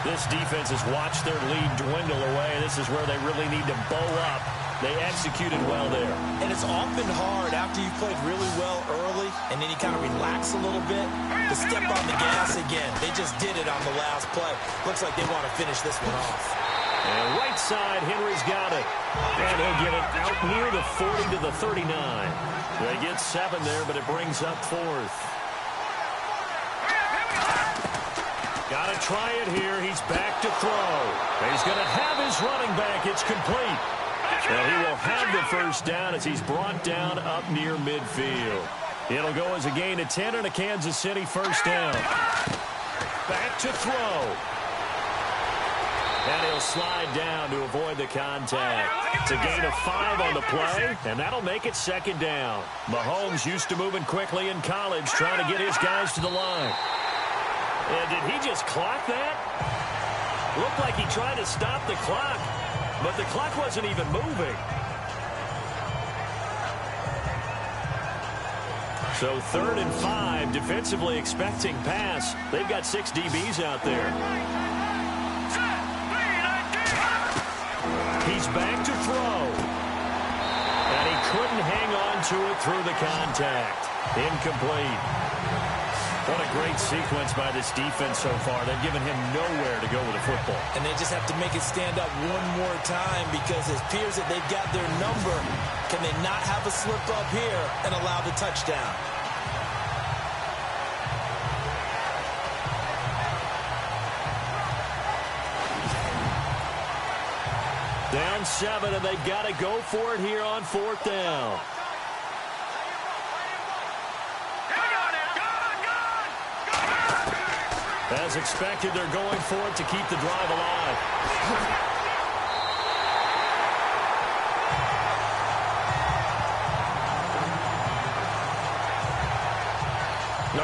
This defense has watched their lead dwindle away. This is where they really need to bow up. They executed well there. And it's often hard after you've played really well early, and then you kind of relax a little bit, to step on the gas again. They just did it on the last play. Looks like they want to finish this one off. And right side, Henry's got it. And he'll get it out near the 40 to the 39. They get 7 there, but it brings up fourth. Got to try it here. He's back to throw. He's going to have his running back. It's complete. Well, he will have the first down as he's brought down up near midfield. It'll go as a gain of 10 and a Kansas City first down. Back to throw. And he'll slide down to avoid the contact. It's a gain of 5 on the play, and that'll make it second down. Mahomes used to moving quickly in college, trying to get his guys to the line. And did he just clock that? Looked like he tried to stop the clock, but the clock wasn't even moving. So 3rd and 5, defensively expecting pass. They've got 6 DBs out there. He's back to throw. And he couldn't hang on to it through the contact. Incomplete. What a great sequence by this defense so far. They've given him nowhere to go with the football. And they just have to make it stand up one more time because it appears that they've got their number. Can they not have a slip up here and allow the touchdown? Down 7, and they've got to go for it here on 4th down. As expected, they're going for it to keep the drive alive.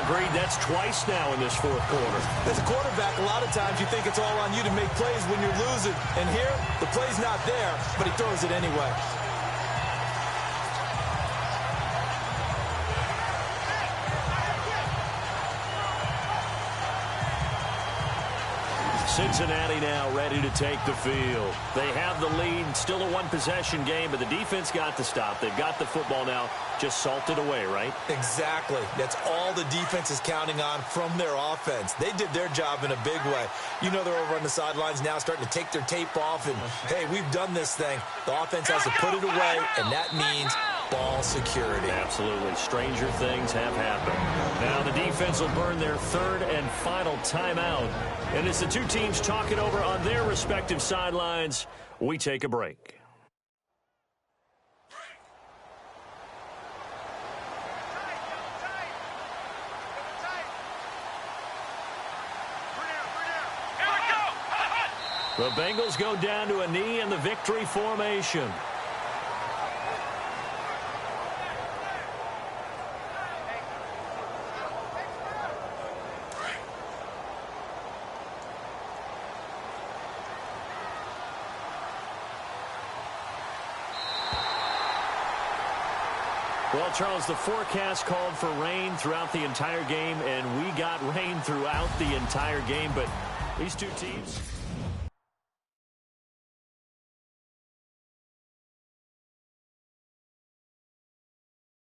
Agreed, that's twice now in this 4th quarter. As a quarterback, a lot of times you think it's all on you to make plays when you're losing. And here, the play's not there, but he throws it anyway. Cincinnati now ready to take the field. They have the lead, still a one-possession game, but the defense got the stop. They've got the football now, just salted away, right? Exactly. That's all the defense is counting on from their offense. They did their job in a big way. You know they're over on the sidelines now starting to take their tape off, and, hey, we've done this thing. The offense has to put it away, and that means ball security. Absolutely. Stranger things have happened. Now the defense will burn their 3rd and final timeout. And as the two teams talk it over on their respective sidelines, we take a break. The Bengals go down to a knee in the victory formation. Well, Charles, the forecast called for rain throughout the entire game, and we got rain throughout the entire game. But these two teams...